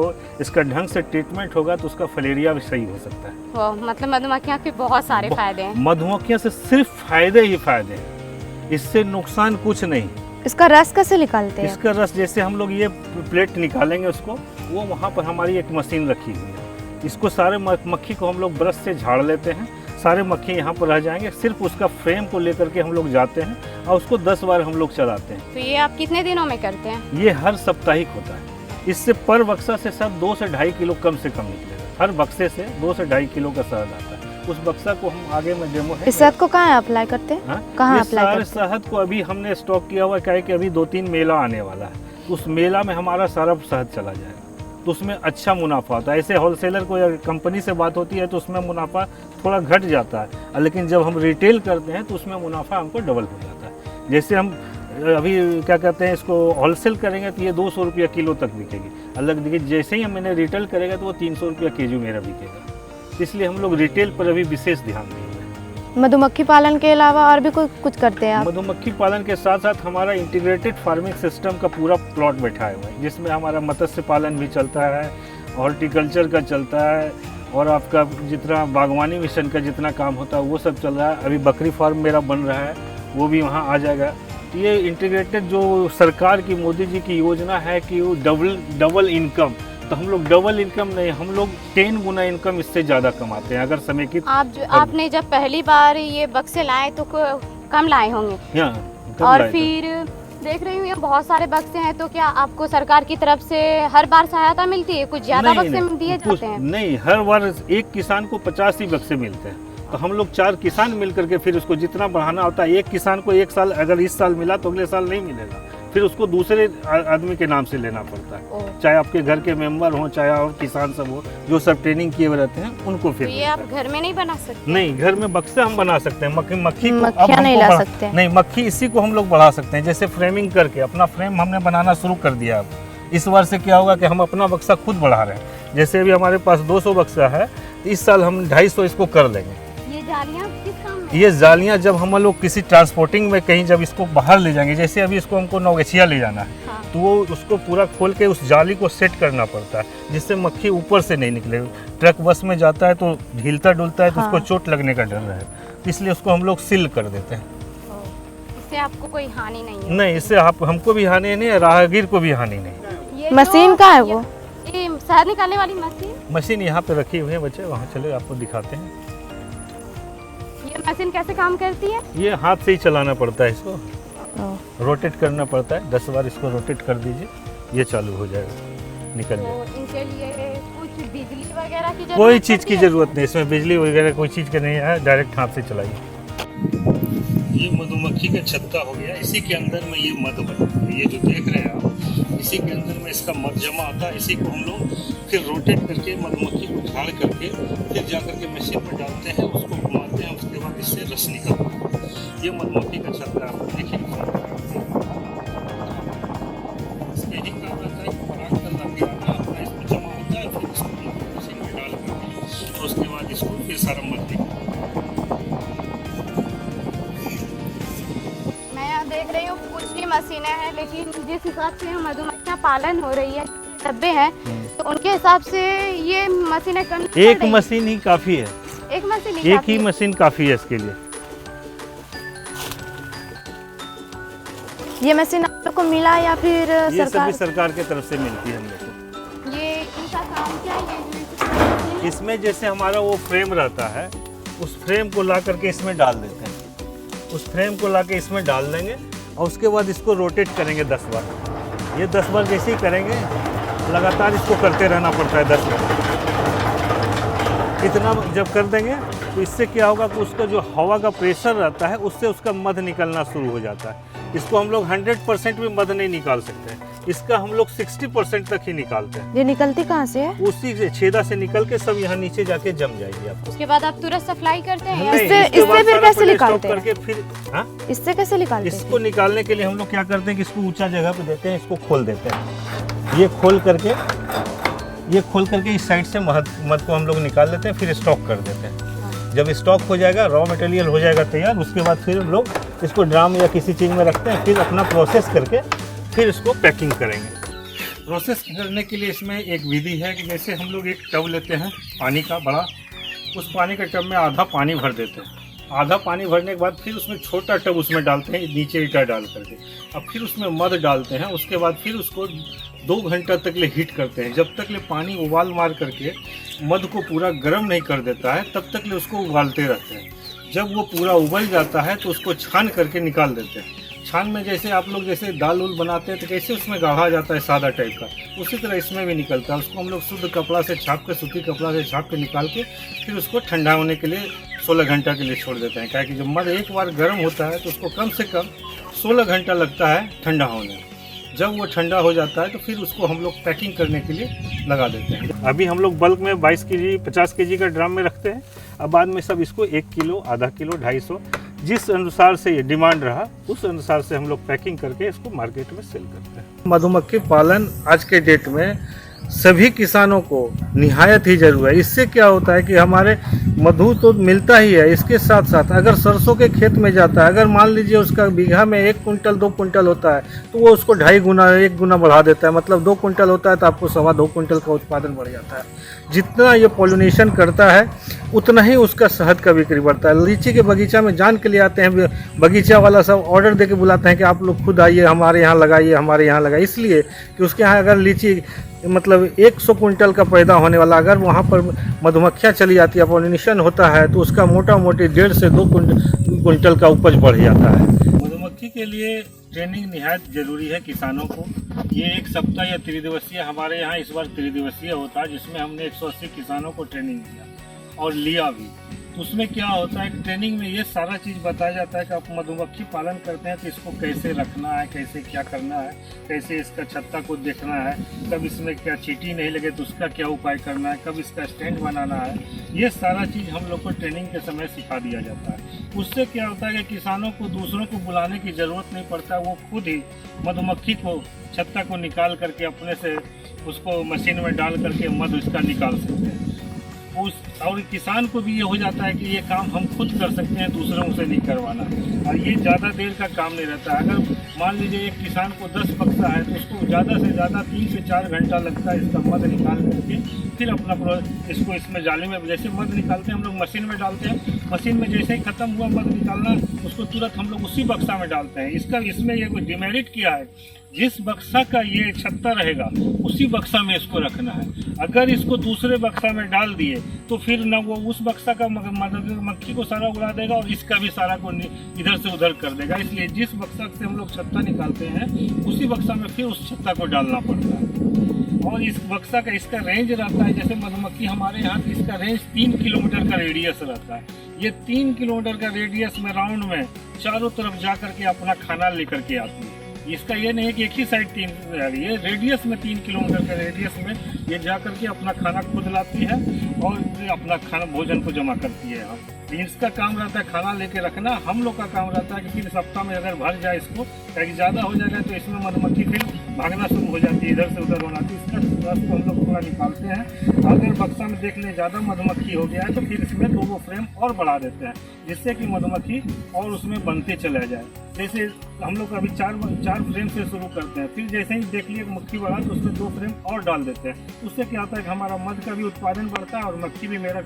इसका ढंग से ट्रीटमेंट होगा तो उसका फलेरिया भी सही हो सकता है। वो मतलब मधुमक्खियाँ के बहुत सारे फायदे हैं। मधुमक्खियाँ से सिर्फ फायदे ही फायदे हैं, इससे नुकसान कुछ नहीं। इसका रस कैसे निकालते हैं? इसका रस जैसे हम लोग ये प्लेट निकालेंगे उसको, वो वहाँ पर हमारी एक मशीन रखी हुई है। इसको सारे मक्खी को हम लोग ब्रश से झाड़ लेते हैं, सारे मक्खी यहाँ पर रह जाएंगे। सिर्फ उसका फ्रेम को लेकर के हम लोग जाते हैं और उसको 10 बार हम लोग चलाते हैं। तो ये आप कितने दिनों में करते हैं? ये हर साप्ताहिक होता है। इससे पर बक्सा से सब 2 से 2.5 किलो कम से कम निकलेगा। हर बक्से से 2 से 2.5 किलो का शहद आता है। उस बक्सा को हम आगे में डेमो है। इस शहद को कहाँ अप्लाई करते हैं? हाँ? कहाँ ये अप्लाई सारे करते हैं? शहद को अभी हमने स्टॉक किया हुआ है, क्या है कि अभी 2-3 मेला आने वाला है। उस मेला में हमारा सारा शहद चला जाएगा तो उसमें अच्छा मुनाफा होता है। ऐसे होलसेलर को या कंपनी से बात होती है तो उसमें मुनाफा थोड़ा घट जाता है, लेकिन जब हम रिटेल करते हैं तो उसमें मुनाफा हमको डबल हो जाता है। जैसे हम अभी क्या कहते हैं इसको होलसेल करेंगे तो ये 200 रुपया किलो तक बिकेगी अलग दिखे। जैसे ही मैंने रिटेल करेगा तो वो 300 रुपया केजी मेरा बिकेगा। इसलिए हम लोग रिटेल पर अभी विशेष ध्यान देंगे। मधुमक्खी पालन के अलावा और भी कुछ करते हैं आप? मधुमक्खी पालन के साथ साथ हमारा इंटीग्रेटेड फार्मिंग सिस्टम का पूरा प्लॉट बैठा हुआ है, जिसमें हमारा मत्स्य पालन भी चलता है, हॉर्टिकल्चर का चलता है और आपका जितना बागवानी मिशन का जितना काम होता है वो सब चल रहा है। अभी बकरी फार्म मेरा बन रहा है, वो भी वहाँ आ जाएगा। ये इंटीग्रेटेड जो सरकार की मोदी जी की योजना है कि वो डबल इनकम, तो हम लोग डबल इनकम नहीं, हम लोग 10 गुना इनकम इससे ज़्यादा कमाते हैं अगर समेकित। आपने जब पहली बार ये बक्से लाए तो कम लाए होंगे और फिर देख रही हूँ ये बहुत सारे बक्से हैं। तो क्या आपको सरकार की तरफ से हर बार सहायता मिलती है? कुछ ज्यादा बक्से दिए जाते हैं? नहीं, हर बार एक किसान को 50 ही बक्से मिलते हैं। तो हम लोग 4 किसान मिल करके फिर उसको जितना बढ़ाना होता है। एक किसान को 1 साल अगर इस साल मिला तो अगले साल नहीं मिलेगा, फिर उसको दूसरे आदमी के नाम से लेना पड़ता है। चाहे आपके घर के मेंबर हो, चाहे और किसान सब हो, जो सब ट्रेनिंग किए हुए रहते हैं उनको फिर। तो ये आप घर में नहीं बना सकते? नहीं, घर में बक्से हम बना सकते हैं। मक्खी को अब नहीं ला सकते? नहीं, मक्खी इसी को हम लोग बढ़ा सकते हैं। जैसे फ्रेमिंग करके अपना फ्रेम हमने बनाना शुरू कर दिया। अब इस बार से क्या होगा कि हम अपना बक्सा खुद बढ़ा रहे हैं। जैसे अभी हमारे पास 200 बक्सा है, इस साल हम 250 इसको कर लेंगे। ये जालियाँ किस काम में? ये जालियाँ जब हम लोग किसी ट्रांसपोर्टिंग में कहीं जब इसको बाहर ले जाएंगे, जैसे अभी इसको हमको नौगछिया ले जाना है, हाँ। तो वो उसको पूरा खोल के उस जाली को सेट करना पड़ता है जिससे मक्खी ऊपर से नहीं निकले। ट्रक बस में जाता है तो ढीलता डुलता है तो उसको चोट लगने का डर है, इसलिए उसको हम लोग सील कर देते हैं। इससे आपको कोई हानि नहीं है? नहीं, इससे हमको भी हानि नहीं है, राहगीर को भी हानि नहीं। ये मशीन जो- कहाँ है वो? ये शहद निकालने वाली मशीन, मशीन यहाँ पे रखी हुई है बच्चे, वहाँ चले आपको दिखाते हैं। ये मशीन कैसे काम करती है? ये हाथ से ही चलाना पड़ता है इसको, ओह, रोटेट करना पड़ता है। 10 बार इसको रोटेट कर दीजिए, ये चालू हो जाएगा, निकल तो जाएगा। इनके लिए कुछ बिजली वगैरह की जरूरत कोई चीज़ पड़ती की है? ज़रूरत नहीं, इसमें बिजली वगैरह कोई चीज़ का नहीं है, डायरेक्ट हाथ से चलाइए। ये मधुमक्खी का छत्ता हो गया, इसी के अंदर में ये मध बना है। ये जो देख रहे हैं आप, इसी के अंदर में इसका मध जमा होता है। इसी को हम लोग फिर रोटेट करके मधुमक्खी को ढाल करके फिर जा करके मशीन में डालते हैं, उसको घुमाते हैं, उसके बाद इससे रस निकलता है। ये मधुमक्खी का छत्ता आप देखिए, इसके ही काम रहता है, पराग का लाके आना अपना इसमें जमा होता है, फिर इसको मशीन में डाल करके और उसके बाद इसको फिर सारा मध निकलता है। मैं यहाँ देख रही हूँ कुछ भी मशीनें हैं, लेकिन जिस हिसाब से मधुमक्खियाँ पालन हो रही है, डब्बे हैं, तो उनके हिसाब से ये मशीनें कम पड़ एक रही हैं। मशीन ही काफ़ी है, एक मशीन एक काफी ही है। मशीन काफ़ी है इसके लिए। ये मशीन आप लोग को मिला या फिर ये सरकार? सभी सरकार की तरफ से मिलती है हम लोग को। ये इनका काम क्या है? ये जो इसमें जैसे हमारा वो फ्रेम रहता है, उस फ्रेम को ला करके इसमें डाल देते हैं। उस फ्रेम को ला के इसमें डाल देंगे और उसके बाद इसको रोटेट करेंगे 10 बार। ये 10 बार जैसे ही करेंगे, लगातार इसको करते रहना पड़ता है 10 बार। इतना जब कर देंगे तो इससे क्या होगा कि उसका जो हवा का प्रेशर रहता है, उससे उसका मध निकलना शुरू हो जाता है। इसको हम लोग 100% भी मध नहीं निकाल सकते हैं, इसका हम लोग 60% तक ही निकालते हैं। ये निकलती कहाँ से है? उसी से छेदा से निकल के सब यहाँ नीचे जाके जम जाएगी आपको। उसके बाद आप तुरंत सप्लाई करते हैं या नहीं, इससे- इसके बाद इससे फिर सारा कैसे पहले निकालते स्टॉप हैं? करके फिर हाँ, इससे कैसे निकालते हैं? इसको निकालने के लिए हम लोग क्या करते हैं कि इसको ऊंचा जगह पे देते हैं, इसको खोल देते हैं। ये खोल करके इस साइड से मध को हम लोग निकाल लेते हैं, फिर स्टॉक कर देते हैं। जब स्टॉक हो जाएगा, रॉ मटेरियल हो जाएगा तैयार, उसके बाद फिर हम लोग इसको ड्राम या किसी चीज़ में रखते हैं, फिर अपना प्रोसेस करके फिर इसको पैकिंग करेंगे। प्रोसेस करने के लिए इसमें एक विधि है कि जैसे हम लोग एक टब लेते हैं पानी का बड़ा, उस पानी के टब में आधा पानी भर देते हैं। आधा पानी भरने के बाद फिर उसमें छोटा टब उसमें डालते हैं, नीचे ईटा डाल करके। अब फिर उसमें मध डालते हैं, उसके बाद फिर उसको 2 घंटा तक ले हीट करते हैं। जब तक ले पानी उबाल मार करके मध को पूरा गर्म नहीं कर देता है, तब तक ले उसको उबालते रहते हैं। जब वो पूरा उबल जाता है तो उसको छान करके निकाल देते हैं। छान में जैसे आप लोग जैसे दाल उल बनाते हैं तो कैसे उसमें गाढ़ा जाता है सादा टाइप का, उसी तरह इसमें भी निकलता है। उसको हम लोग शुद्ध कपड़ा से छाप के, सूती कपड़ा से छाप के निकाल के फिर उसको ठंडा होने के लिए 16 घंटा के लिए छोड़ देते हैं। क्योंकि जब मध एक बार गर्म होता है तो उसको कम से कम 16 घंटा लगता है ठंडा होने में। जब वो ठंडा हो जाता है तो फिर उसको हम लोग पैकिंग करने के लिए लगा देते हैं। अभी हम लोग बल्क में 22 केजी 50 केजी का ड्राम में रखते हैं। अब बाद में सब इसको 1 किलो, आधा किलो, 250 जिस अनुसार से ये डिमांड रहा, उस अनुसार से हम लोग पैकिंग करके इसको मार्केट में सेल करते हैं। मधुमक्खी पालन आज के डेट में सभी किसानों को निहायत ही जरूरी है। इससे क्या होता है कि हमारे मधु तो मिलता ही है, इसके साथ साथ अगर सरसों के खेत में जाता है, अगर मान लीजिए उसका बीघा में 1 कुंटल 2 कुंटल होता है, तो वो उसको 2.5 गुना 1 गुना बढ़ा देता है। मतलब 2 कुंटल होता है तो आपको 2.25 कुंटल का उत्पादन बढ़ जाता है। जितना ये पॉलिनेशन करता है उतना ही उसका शहद का बिक्री बढ़ता है। लीची के बगीचा में जान के लिए आते हैं, बगीचा वाला सब ऑर्डर दे के बुलाते हैं कि आप लोग खुद आइए, हमारे यहाँ लगाइए, हमारे यहाँ लगाइए। इसलिए कि उसके यहाँ अगर लीची मतलब 100 कुंटल का पैदा होने वाला, अगर वहाँ पर मधुमक्खियाँ चली जाती है, पॉलिनेशन होता है, तो उसका मोटा मोटी 1.5 से 2 कुंटल का उपज बढ़ जाता है। मधुमक्खी के लिए ट्रेनिंग निहायत जरूरी है किसानों को। ये 1 सप्ताह या त्रिदिवसीय, हमारे यहाँ इस बार त्रिदिवसीय होता है, जिसमें हमने 180 किसानों को ट्रेनिंग दिया और लिया भी। तो उसमें क्या होता है कि ट्रेनिंग में ये सारा चीज़ बताया जाता है कि आप मधुमक्खी पालन करते हैं तो इसको कैसे रखना है, कैसे क्या करना है, कैसे इसका छत्ता को देखना है, कब इसमें क्या चींटी नहीं लगे तो उसका क्या उपाय करना है, कब इसका स्टैंड बनाना है। ये सारा चीज़ हम लोग को ट्रेनिंग के समय सिखा दिया जाता है। उससे क्या होता है कि किसानों को दूसरों को बुलाने की ज़रूरत नहीं पड़ता, वो खुद ही मधुमक्खी को छत्ता को निकाल करके अपने से उसको मशीन में डाल करके मध उसका निकाल सकते हैं। और किसान को भी ये हो जाता है कि ये काम हम खुद कर सकते हैं, दूसरों से नहीं करवाना। और ये ज़्यादा देर का काम नहीं रहता है। अगर मान लीजिए एक किसान को 10 बक्सा है तो उसको ज़्यादा से ज़्यादा 3 से 4 घंटा लगता है इसका मध निकाल करके फिर अपना इसको इसमें जाली में जैसे मध निकालते हैं हम लोग मशीन में डालते हैं। मशीन में जैसे ही ख़त्म हुआ मध निकालना, उसको तुरंत हम लोग उसी बक्सा में डालते हैं। इसमें ये कोई डिमेरिट किया है, जिस बक्सा का ये छत्ता रहेगा उसी बक्सा में इसको रखना है। अगर इसको दूसरे बक्सा में डाल दिए तो फिर न वो उस बक्सा का मक्खी को सारा उड़ा देगा और इसका भी सारा को इधर से उधर कर देगा। इसलिए जिस बक्सा से हम लोग छत्ता निकालते हैं उसी बक्सा में फिर उस छत्ता को डालना पड़ता है। और इस बक्सा का इसका रेंज रहता है, जैसे मधुमक्खी हमारे यहाँ इसका रेंज 3 किलोमीटर का रेडियस रहता है। ये 3 किलोमीटर का रेडियस में राउंड में चारों तरफ जा करके अपना खाना लेकर के आती है। इसका ये नहीं है कि एक ही साइड 3, ये रेडियस में 3 किलोमीटर के रेडियस में ये जा करके अपना खाना खुद लाती है और अपना खाना भोजन को जमा करती है। हम इसका काम रहता है खाना लेके रखना, हम लोग का काम रहता है कि फिर सप्ताह में अगर भर जाए इसको, ताकि ज़्यादा हो जाएगा तो इसमें मधुमक्खी फिर भागना शुरू हो जाती है, इधर से उधर होना। तो इसका रस को हम लोग थोड़ा निकालते हैं। अगर बक्सा में देख लें ज़्यादा मधुमक्खी हो गया है तो फिर इसमें 2 फ्रेम और बढ़ा देते हैं, जिससे कि मधुमक्खी और उसमें बनते चला जाए। जैसे हम लोग अभी 4 फ्रेम से शुरू करते हैं, फिर जैसे ही देख लिए मक्खी बढ़ा तो उसमें 2 फ्रेम और डाल देते हैं। उससे क्या होता है कि हमारा मध का भी उत्पादन बढ़ता है और मक्खी भी मेरा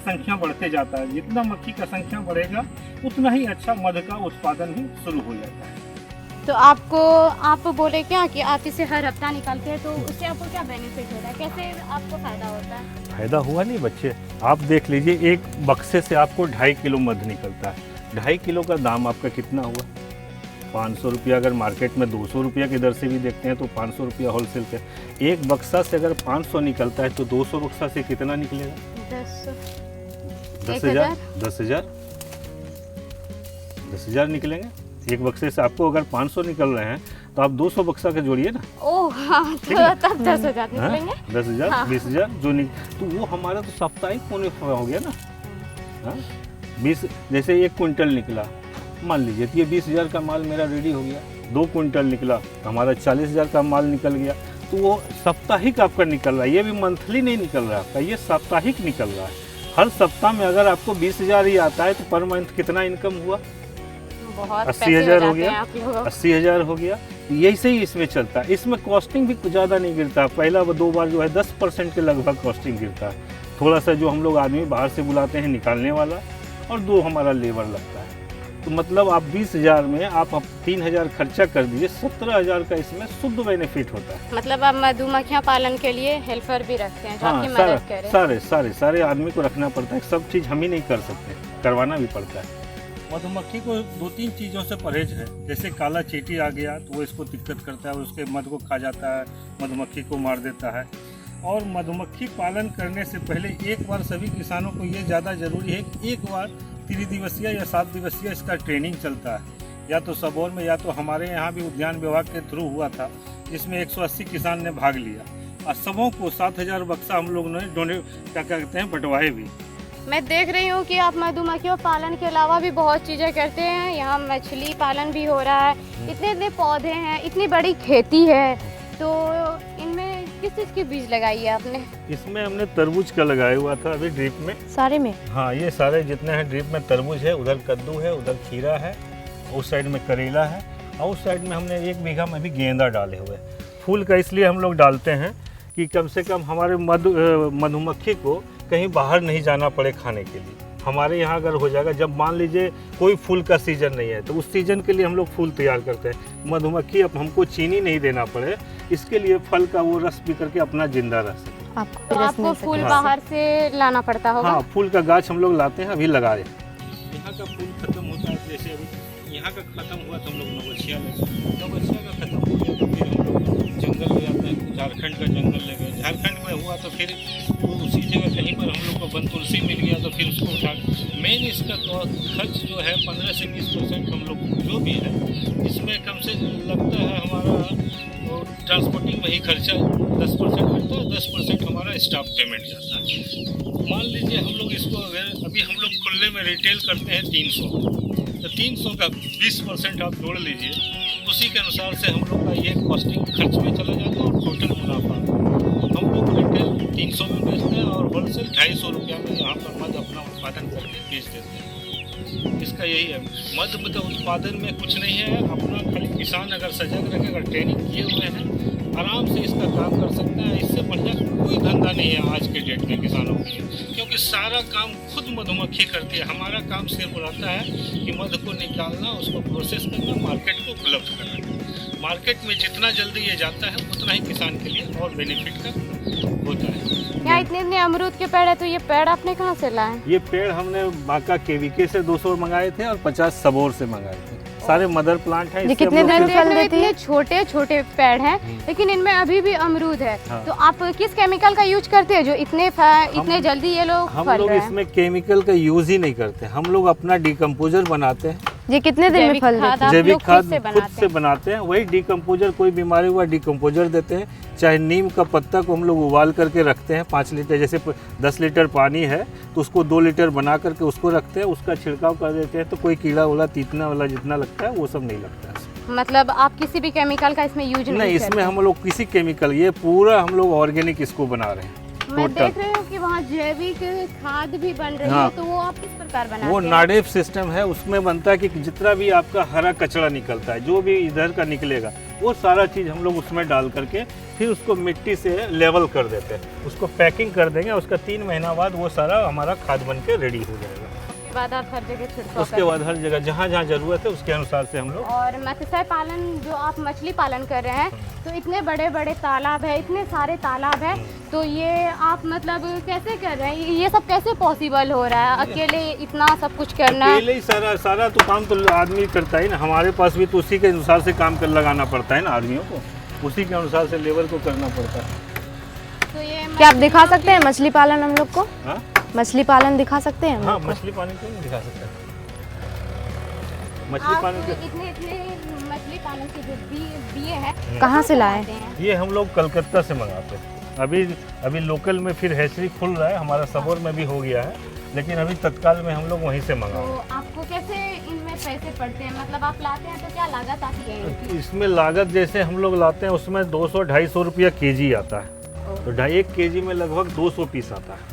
संख्या बढ़ते जाता है। जितना मक्खी का संख्या बढ़ेगा उतना ही अच्छा मध का उत्पादन भी शुरू हो जाता है। तो आप बोले क्या कि आप इसे हर हफ्ता निकालते हैं, तो उससे आपको क्या बेनिफिट होता है, कैसे आपको फायदा होता है? फायदा हुआ नहीं बच्चे, आप देख लीजिए एक बक्से से आपको 2.5 किलो मध निकलता है। 2.5 किलो का दाम आपका कितना हुआ? 500 रुपया। अगर मार्केट में 200 रुपया की दर से भी देखते हैं तो 500 रुपया होलसेल पे। एक बक्सा से अगर 500 निकलता है तो 200 बक्सा से कितना निकलेगा? 10,000 निकलेंगे। एक बक्से से आपको अगर 500 निकल रहे हैं तो आप 200 बक्सा के जोड़िए ना। ओह हाँ, तो तब 10,000 निकलेंगे। 10,000, हाँ। 20,000 तो वो हमारा तो साप्ताहिक मुनाफा हो गया ना। हाँ? 20 जैसे 1 क्विंटल निकला मान लीजिए, तो ये 20,000 का माल मेरा रेडी हो गया। 2 क्विंटल निकला तो हमारा 40,000 का माल निकल गया। तो वो साप्ताहिक आपका निकल रहा है, ये भी मंथली नहीं निकल रहा आपका, ये साप्ताहिक निकल रहा है। हर सप्ताह में अगर आपको 20,000 ही आता है तो पर मंथ कितना इनकम हुआ? 80,000 हो गया। 80,000 हो गया। यही से ही इसमें चलता है। इसमें कॉस्टिंग भी ज़्यादा नहीं गिरता। पहला 2 बार जो है 10% के लगभग कॉस्टिंग गिरता है। थोड़ा सा जो हम लोग आदमी बाहर से बुलाते हैं निकालने वाला, और 2 हमारा लेबर लगता है। तो मतलब आप 20,000 में आप 3,000 खर्चा कर दीजिए, 17,000 का इसमें शुद्ध बेनिफिट होता है। मतलब आप मधुमक्खियाँ पालन के लिए हेल्पर भी रखते हैं जो आपकी मदद करें? सारे आदमी को रखना पड़ता है। सब चीज़ हम ही नहीं कर सकते, करवाना भी पड़ता है। मधुमक्खी को 2-3 चीज़ों से परहेज है। जैसे काला चींटी आ गया तो वो इसको दिक्कत करता है, उसके मध को खा जाता है, मधुमक्खी को मार देता है। और मधुमक्खी पालन करने से पहले एक बार सभी किसानों को ये ज़्यादा ज़रूरी है कि एक बार 3 दिवसीय या 7 दिवसीय इसका ट्रेनिंग चलता है, या तो सबौर में या तो हमारे यहाँ भी उद्यान विभाग के थ्रू हुआ था, जिसमें 180 किसान ने भाग लिया और सबों को 7,000 बक्सा हम लोग ने डोनेट क्या कहते हैं बंटवाए भी। मैं देख रही हूँ कि आप मधुमक्खियों पालन के अलावा भी बहुत चीज़ें करते हैं। यहाँ मछली पालन भी हो रहा है, इतने पौधे हैं, इतनी बड़ी खेती है, तो इनमें किस चीज़ की बीज लगाई है आपने? इसमें हमने तरबूज का लगाया हुआ था अभी ड्रिप में। सारे में? हाँ, ये सारे जितने हैं ड्रिप में तरबूज है, उधर कद्दू है, उधर खीरा है, उस साइड में करेला है, और उस साइड में हमने 1 बीघा में भी गेंदा डाले हुए। फूल का इसलिए हम लोग डालते हैं कि कम से कम हमारे मधुमक्खी को कहीं बाहर नहीं जाना पड़े खाने के लिए। हमारे यहाँ अगर हो जाएगा, जब मान लीजिए कोई फूल का सीजन नहीं है तो उस सीजन के लिए हम लोग फूल तैयार करते हैं। मधुमक्खी अब हमको चीनी नहीं देना पड़े, इसके लिए फल का वो रस पी करके अपना जिंदा रह सके। आपको फूल बाहर से लाना पड़ता होगा? हाँ, फूल का गाछ हम लोग लाते हैं, अभी लगाए। यहाँ का फूल खत्म होता है, जैसे अभी यहाँ का खत्म हुआ तो हम लोग नवगछिया का खत्म हो गया तो फिर हम लोग जंगल ले जाते हैं, झारखंड का जंगल ले गए। झारखंड में हुआ तो फिर उसी जगह कहीं पर हम लोग को वन तुलसी मिल गया तो फिर उसको उठा। मेन इसका खर्च जो है 15 से 20% हम लोग जो भी है इसमें कम से लगता है हमारा ट्रांसपोर्टिंग वही खर्चा 10% लगता है, 10% हमारा स्टाफ पेमेंट जाता है। मान लीजिए हम लोग इसको अगर अभी हम लोग खुले में रिटेल करते हैं 300, तो 300 का 20% आप जोड़ लीजिए, उसी के अनुसार से हम लोग का ये कॉस्टिंग खर्च में चला जाता है और टोटल मुनाफा हम लोग रिटेल 300 में बेचते हैं और होलसेल 250 रुपया में यहाँ पर मध अपना उत्पादन करके बेच देते हैं। इसका यही है, मध उत्पादन में कुछ नहीं है, अपना खाली किसान अगर सजग रहे, अगर ट्रेनिंग किए हुए हैं, आराम से इसका काम कर सकता है। इससे बढ़िया कोई धंधा नहीं है आज के डेट में किसानों के लिए, क्योंकि सारा काम खुद मधुमक्खी करती है। हमारा काम सिर्फ रहता है कि मध को निकालना, उसको प्रोसेस करना, मार्केट को उपलब्ध कराना। मार्केट में जितना जल्दी ये जाता है उतना ही किसान के लिए और बेनिफिट का होता है। यहाँ इतने इतने अमरूद के पेड़ है, तो ये पेड़ आपने कहाँ से लाए? ये पेड़ हमने बांका केवीके से 200 मंगाए थे और 50 सबोर से मंगाए थे। सारे मदर प्लांट हैं। ये कितने दिन देख रहे हो इतने छोटे छोटे पेड़ हैं, लेकिन इनमें अभी भी अमरूद है। हाँ। तो आप किस केमिकल का यूज करते हैं जो इतने जल्दी ये लोग हम फल लोग रहे हैं? इसमें केमिकल का यूज ही नहीं करते, हम लोग अपना डिकम्पोजर बनाते हैं। ये कितने दिन में जैविक फल खाद देते आप जैविक लोग खाद खुद खुद से बनाते हैं, वही डिकम्पोजर, कोई बीमारी हुआ डिकम्पोजर देते हैं। चाहे नीम का पत्ता को हम लोग उबाल करके रखते हैं 5 लीटर, जैसे 10 लीटर पानी है तो उसको 2 लीटर बना करके उसको रखते हैं, उसका छिड़काव कर देते हैं, तो कोई कीड़ा वाला तीतना वाला जितना लगता है वो सब नहीं लगता है। मतलब आप किसी भी केमिकल का इसमें यूज नहीं, इसमें हम लोग किसी केमिकल, ये पूरा हम लोग ऑर्गेनिक इसको बना रहे हैं। मैं देख रही हूँ कि वहाँ जैविक खाद भी बन रही हाँ। है, तो वो आप किस प्रकार बनाते वो हैं? नाडेप सिस्टम है, उसमें बनता है कि जितना भी आपका हरा कचरा निकलता है, जो भी इधर का निकलेगा, वो सारा चीज़ हम लोग उसमें डाल करके फिर उसको मिट्टी से लेवल कर देते हैं, उसको पैकिंग कर देंगे। उसका 3 महीना बाद वो सारा हमारा खाद बन के रेडी हो जाएगा। उसके बाद आप हर जगह छिड़काव उसके बाद हर जगह जहाँ जहाँ ज़रूरत है उसके अनुसार से हम लोग। और मत्स्य पालन, जो आप मछली पालन कर रहे हैं, तो इतने बड़े बड़े तालाब है, इतने सारे तालाब है, तो ये आप मतलब कैसे कर रहे हैं? ये सब कैसे पॉसिबल हो रहा है? अकेले इतना सब कुछ करना? अकेले ही सारा तो काम तो आदमी करता है ना, हमारे पास भी तो उसी के अनुसार से काम कर लगाना पड़ता है ना, आदमियों को उसी के अनुसार से लेबर को करना पड़ता है। तो ये क्या आप दिखा सकते हैं मछली पालन हम लोग को? हाँ? मछली पालन दिखा सकते हैं हम हाँ, लोग को? मछली पालन क्यों नहीं दिखा सकते? मछली पालन के इतने इतने मछली पालन के जो बिये हैं, कहाँ से लाए? आते हैं? ये हम लोग कलकत्ता से मंगाते हैं। अभी लोकल में फिर हैचरी खुल रहा है, हमारा सबोर में भी हो गया है, लेकिन अभी तत्काल में हम लोग वहीं से मंगाते हैं। तो आपको कैसे इनमें पैसे पड़ते हैं? मतलब आप लाते हैं तो क्या लागत आती है इनकी? इसमें लागत जैसे हम लोग लाते हैं उसमें 200-250 रुपया केजी आता है, तो 1 केजी में लगभग 200 पीस आता है।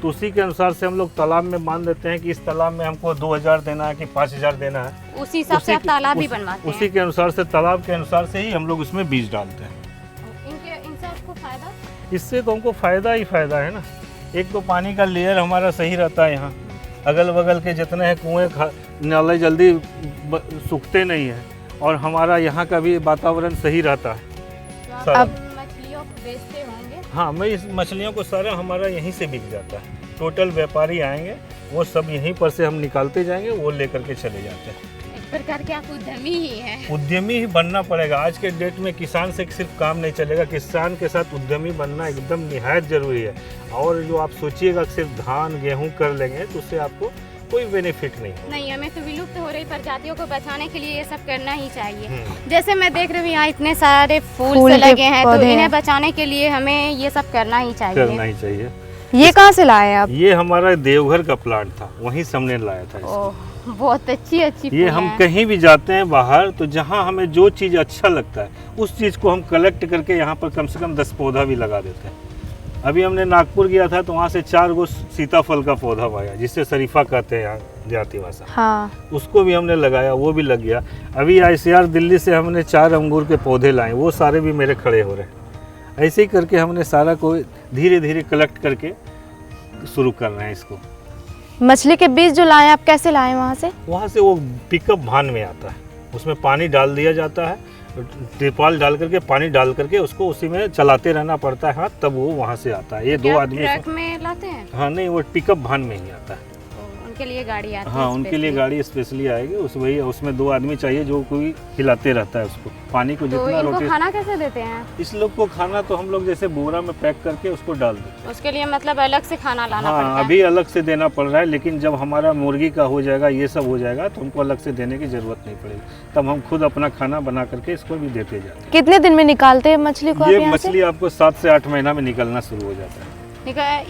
तो उसी के अनुसार से हम लोग तालाब में मान देते हैं कि इस तालाब में हमको 2000 देना है कि 5000 देना है। उसी हिसाब से आप तालाब भी बनवाते हैं? उसी के अनुसार से, तालाब के अनुसार से ही हम लोग उसमें बीज डालते हैं। इनसे आपको फायदा? इससे तो हमको फ़ायदा ही फ़ायदा है ना। एक तो पानी का लेयर हमारा सही रहता है, यहाँ अगल बगल के जितने हैं कुएँ नाले जल्दी सूखते नहीं हैं, और हमारा यहाँ का भी वातावरण सही रहता है। तो आप मछलियों को बेचते होंगे? हाँ, मैं इस मछलियों को सारा हमारा यहीं से बिक जाता है। टोटल व्यापारी आएंगे, वो सब यहीं पर से हम निकालते जाएंगे, वो लेकर के चले जाते हैं। एक प्रकार के आप उद्यमी ही हैं। उद्यमी ही बनना पड़ेगा आज के डेट में। किसान से सिर्फ काम नहीं चलेगा, किसान के साथ उद्यमी बनना एकदम निहायत जरूरी है। और जो आप सोचिएगा सिर्फ धान गेहूं कर लेंगे तो उससे आपको कोई बेनिफिट नहीं होगा। नहीं, हमें तो विलुप्त हो रही प्रजातियों को बचाने के लिए ये सब करना ही चाहिए। जैसे मैं देख रही हूँ यहाँ इतने सारे फूल से लगे हैं, तो इन्हें बचाने के लिए हमें ये सब करना ही चाहिए। ये कहाँ से लाए आप? ये हमारा देवघर का प्लांट था, वहीं से हमने लाया था इसको। ओह, बहुत अच्छी ये हम कहीं भी जाते हैं बाहर, तो जहाँ हमें जो चीज़ अच्छा लगता है उस चीज़ को हम कलेक्ट करके यहाँ पर कम से कम 10 पौधा भी लगा देते हैं। अभी हमने नागपुर गया था तो वहाँ से 4 गो सीताफल का पौधा पाया, जिससे शरीफा कहते हैं यहाँ देहाती भाषा। हाँ, उसको भी हमने लगाया, वो भी लग गया। अभी ICR दिल्ली से हमने 4 अंगूर के पौधे लाए, वो सारे भी मेरे खड़े हो रहे हैं। ऐसे ही करके हमने सारा को धीरे धीरे कलेक्ट करके शुरू कर रहे हैं इसको। मछली के बीज जो लाए आप कैसे लाए वहाँ से? वहाँ से वो पिकअप भान में आता है, उसमें पानी डाल दिया जाता है, तिरपाल डाल करके पानी डाल करके उसको उसी में चलाते रहना पड़ता है हाथ, तब वो वहाँ से आता है। ये 2 आदमी ट्रक में लाते हैं? हाँ, नहीं, वो पिकअप भान में ही आता है। उनके लिए गाड़ी आती है? हाँ, उनके लिए गाड़ी स्पेशली आएगी, उसमें 2 आदमी चाहिए जो कोई हिलाते रहता है उसको, पानी को तो जितना इनको रोटी। खाना कैसे देते हैं? इस लोग को खाना तो हम लोग जैसे बोरा में पैक करके उसको डाल देते हैं। उसके लिए मतलब अलग से खाना लाना पड़ता हाँ, है? अभी अलग से देना पड़ रहा है, लेकिन जब हमारा मुर्गी का हो जाएगा, ये सब हो जाएगा, तो हमको अलग से देने की जरूरत नहीं पड़ेगी। तब हम खुद अपना खाना बना करके इसको भी देते जाते हैं। कितने दिन में निकालते हैं मछली को आप ये यहाँ से? मछली आपको 7 से 8 महीना में निकलना शुरू हो जाता है।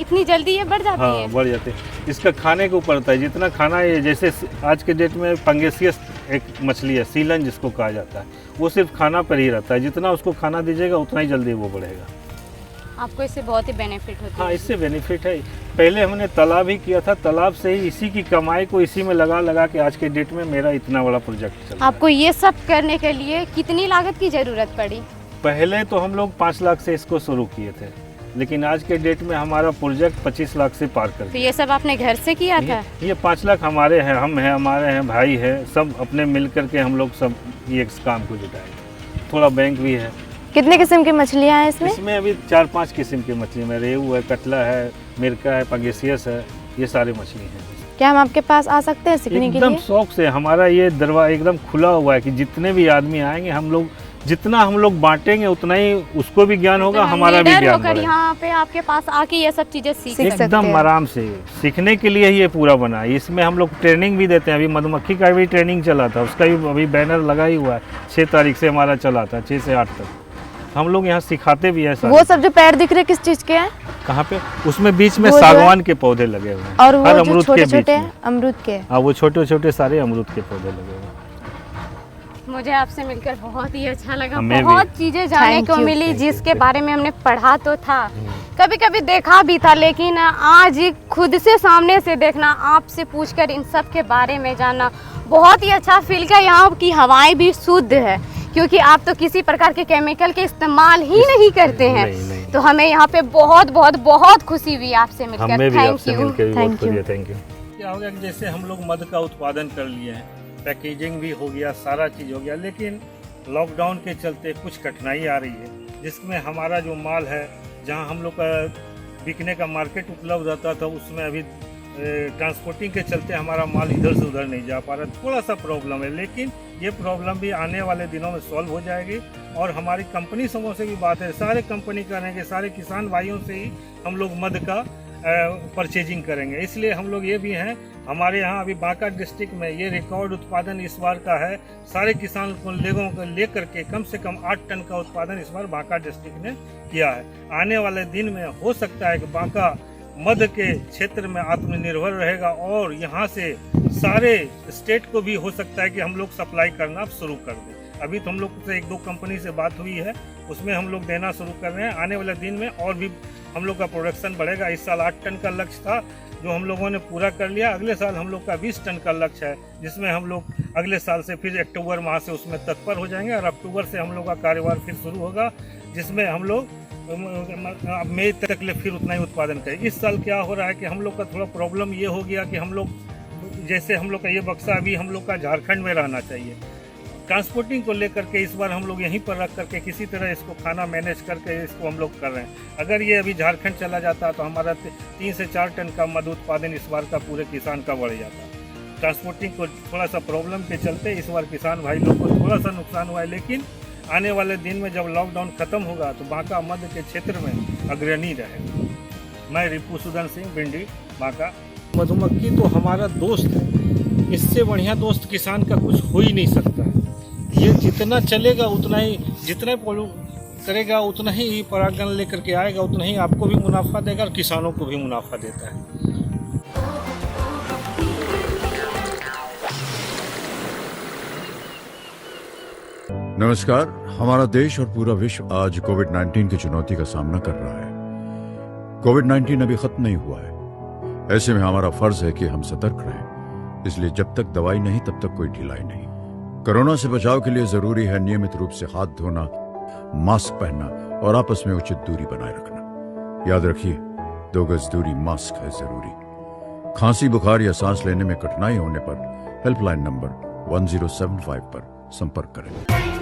इतनी जल्दी ये बढ़ जाती हाँ, है? बढ़ जाते हैं। इसका खाने के ऊपर होता है, जितना खाना है। जैसे आज के डेट में पंगेसियस एक मछली है, सीलन जिसको कहा जाता है, वो सिर्फ खाना पर ही रहता है। जितना उसको खाना दीजिएगा उतना ही जल्दी वो बढ़ेगा। आपको इससे बहुत ही बेनिफिट होता है? हाँ, इससे बेनिफिट है। पहले हमने तालाब ही किया था, तालाब से ही इसी की कमाई को इसी में लगा के आज के डेट में मेरा इतना बड़ा प्रोजेक्ट चल रहा है। आपको ये सब करने के लिए कितनी लागत की जरूरत पड़ी? पहले तो हम लोग 5 लाख से इसको शुरू किए थे, लेकिन आज के डेट में हमारा प्रोजेक्ट 25 लाख से पार कर तो गया। ये सब आपने घर से किया था? ये 5 लाख हमारे हैं, हम हैं, हमारे हैं भाई हैं, सब अपने मिल करके हम लोग सब ये काम को जुटाए। थोड़ा बैंक भी है। कितने किस्म की मछलियाँ हैं इसमें? इसमें अभी 4-5 किस्म की मछली में रेहू है, कतला है, मिर्का है, पगेसियस है, ये सारे मछली हैं। क्या हम आपके पास आ सकते हैं सीखने के एकदम लिए? शौक से, हमारा ये दरवाजा एकदम खुला हुआ है कि जितने भी आदमी आएंगे, हम लोग जितना हम लोग बांटेंगे उतना ही उसको भी ज्ञान होगा, हमारा भी ज्ञान होगा। यहाँ पे आपके पास आके ये सब चीजें सीख सकते हैं। एकदम आराम से सीखने के लिए ही ये पूरा बना है। इसमें हम लोग ट्रेनिंग भी देते हैं। अभी मधुमक्खी का भी ट्रेनिंग चला था, उसका भी अभी बैनर लगा ही हुआ है। 6 तारीख से हमारा चला था, 6 से 8 तक हम लोग यहाँ सिखाते भी है। वो सब जो पेड़ दिख रहे किस चीज के हैं? कहाँ पे? उसमें बीच में सागवान के पौधे लगे हुए हैं और वो हर जो अमरूद छोटे के बीच छोटे में। अमरूद के? हाँ, वो छोटे छोटे सारे अमरूद के पौधे लगे हुए हैं। मुझे आपसे मिलकर बहुत ही अच्छा लगा। हमें बहुत भी। चीजें जानने Thank को you. मिली जिसके बारे में हमने पढ़ा तो था, कभी कभी देखा भी था, लेकिन आज खुद से सामने से देखना, आपसे पूछकर इन सब के बारे में जानना बहुत ही अच्छा फील का। यहाँ की हवाएं भी शुद्ध है क्योंकि आप तो किसी प्रकार के केमिकल के इस्तेमाल ही नहीं करते हैं। नहीं। तो हमें यहाँ पे बहुत बहुत बहुत खुशी हुई आपसे मिलकर। हमें भी आपसे थैंक यू। मिलकर भी बहुत Thank you. खुशी है। Thank you. क्या हो गया कि जैसे हम लोग मध का उत्पादन कर लिए हैं, पैकेजिंग भी हो गया, सारा चीज़ हो गया, लेकिन लॉकडाउन के चलते कुछ कठिनाई आ रही है, जिसमें हमारा जो माल है, जहां हम लोग का बिकने का मार्केट उपलब्ध रहता था, उसमें अभी ट्रांसपोर्टिंग के चलते हमारा माल इधर से उधर नहीं जा पा रहा। थोड़ा सा प्रॉब्लम है, लेकिन ये प्रॉब्लम भी आने वाले दिनों में सॉल्व हो जाएगी। और हमारी कंपनी समूह से भी बात है, सारे कंपनी करेंगे, सारे किसान भाइयों से ही हम लोग मध का परचेजिंग करेंगे। इसलिए हम लोग ये भी हैं, हमारे यहाँ अभी बांका डिस्ट्रिक्ट में ये रिकॉर्ड उत्पादन इस बार का है। सारे किसान लोगों को लेकर के कम से कम 8 टन का उत्पादन इस बार बांका डिस्ट्रिक्ट ने किया है। आने वाले दिन में हो सकता है कि बांका मध के क्षेत्र में आत्मनिर्भर रहेगा और यहाँ से सारे स्टेट को भी हो सकता है कि हम लोग सप्लाई करना शुरू कर दें। अभी तो हम लोग से 1-2 कंपनी से बात हुई है, उसमें हम लोग देना शुरू कर रहे हैं। आने वाले दिन में और भी हम लोग का प्रोडक्शन बढ़ेगा। इस साल 8 टन का लक्ष्य था जो हम लोगों ने पूरा कर लिया। अगले साल हम लोग का 20 टन का लक्ष्य है, जिसमें हम लोग अगले साल से फिर अक्टूबर माह से उसमें तत्पर हो जाएंगे और अक्टूबर से हम लोग का कारोबार फिर शुरू होगा, जिसमें हम लोग मई तक ले फिर उतना ही उत्पादन करेंगे। इस साल क्या हो रहा है कि हम लोग का थोड़ा प्रॉब्लम ये हो गया कि हम लोग जैसे हम लोग का ये बक्सा अभी हम लोग का झारखंड में रहना चाहिए, ट्रांसपोर्टिंग को लेकर के इस बार हम लोग यहीं पर रख करके किसी तरह इसको खाना मैनेज करके इसको हम लोग कर रहे हैं। अगर ये अभी झारखंड चला जाता तो हमारा 3 से 4 टन का मध उत्पादन इस बार का पूरे किसान का बढ़ जाता। ट्रांसपोर्टिंग को थोड़ा सा प्रॉब्लम के चलते इस बार किसान भाई लोग को थोड़ा सा नुकसान हुआ है, लेकिन आने वाले दिन में जब लॉकडाउन खत्म होगा तो बांका मध के क्षेत्र में अग्रणी रहेगा। मैं रिपुसूदन सिंह, भिंडी, बांका। मधुमक्खी तो हमारा दोस्त है, इससे बढ़िया दोस्त किसान का कुछ हो ही नहीं सकता है। ये जितना चलेगा उतना ही, जितना करेगा उतना ही परागण लेकर के आएगा, उतना ही आपको भी मुनाफा देगा और किसानों को भी मुनाफा देता है। नमस्कार। हमारा देश और पूरा विश्व आज कोविड-19 की चुनौती का सामना कर रहा है। कोविड-19 अभी खत्म नहीं हुआ है। ऐसे में हमारा फर्ज है कि हम सतर्क रहें। इसलिए जब तक दवाई नहीं तब तक कोई ढिलाई नहीं। कोरोना से बचाव के लिए जरूरी है नियमित रूप से हाथ धोना, मास्क पहनना और आपस में उचित दूरी बनाए रखना। याद रखिए, 2 गज दूरी, मास्क है जरूरी। खांसी, बुखार या सांस लेने में कठिनाई होने पर हेल्पलाइन नंबर 1075 पर संपर्क करें।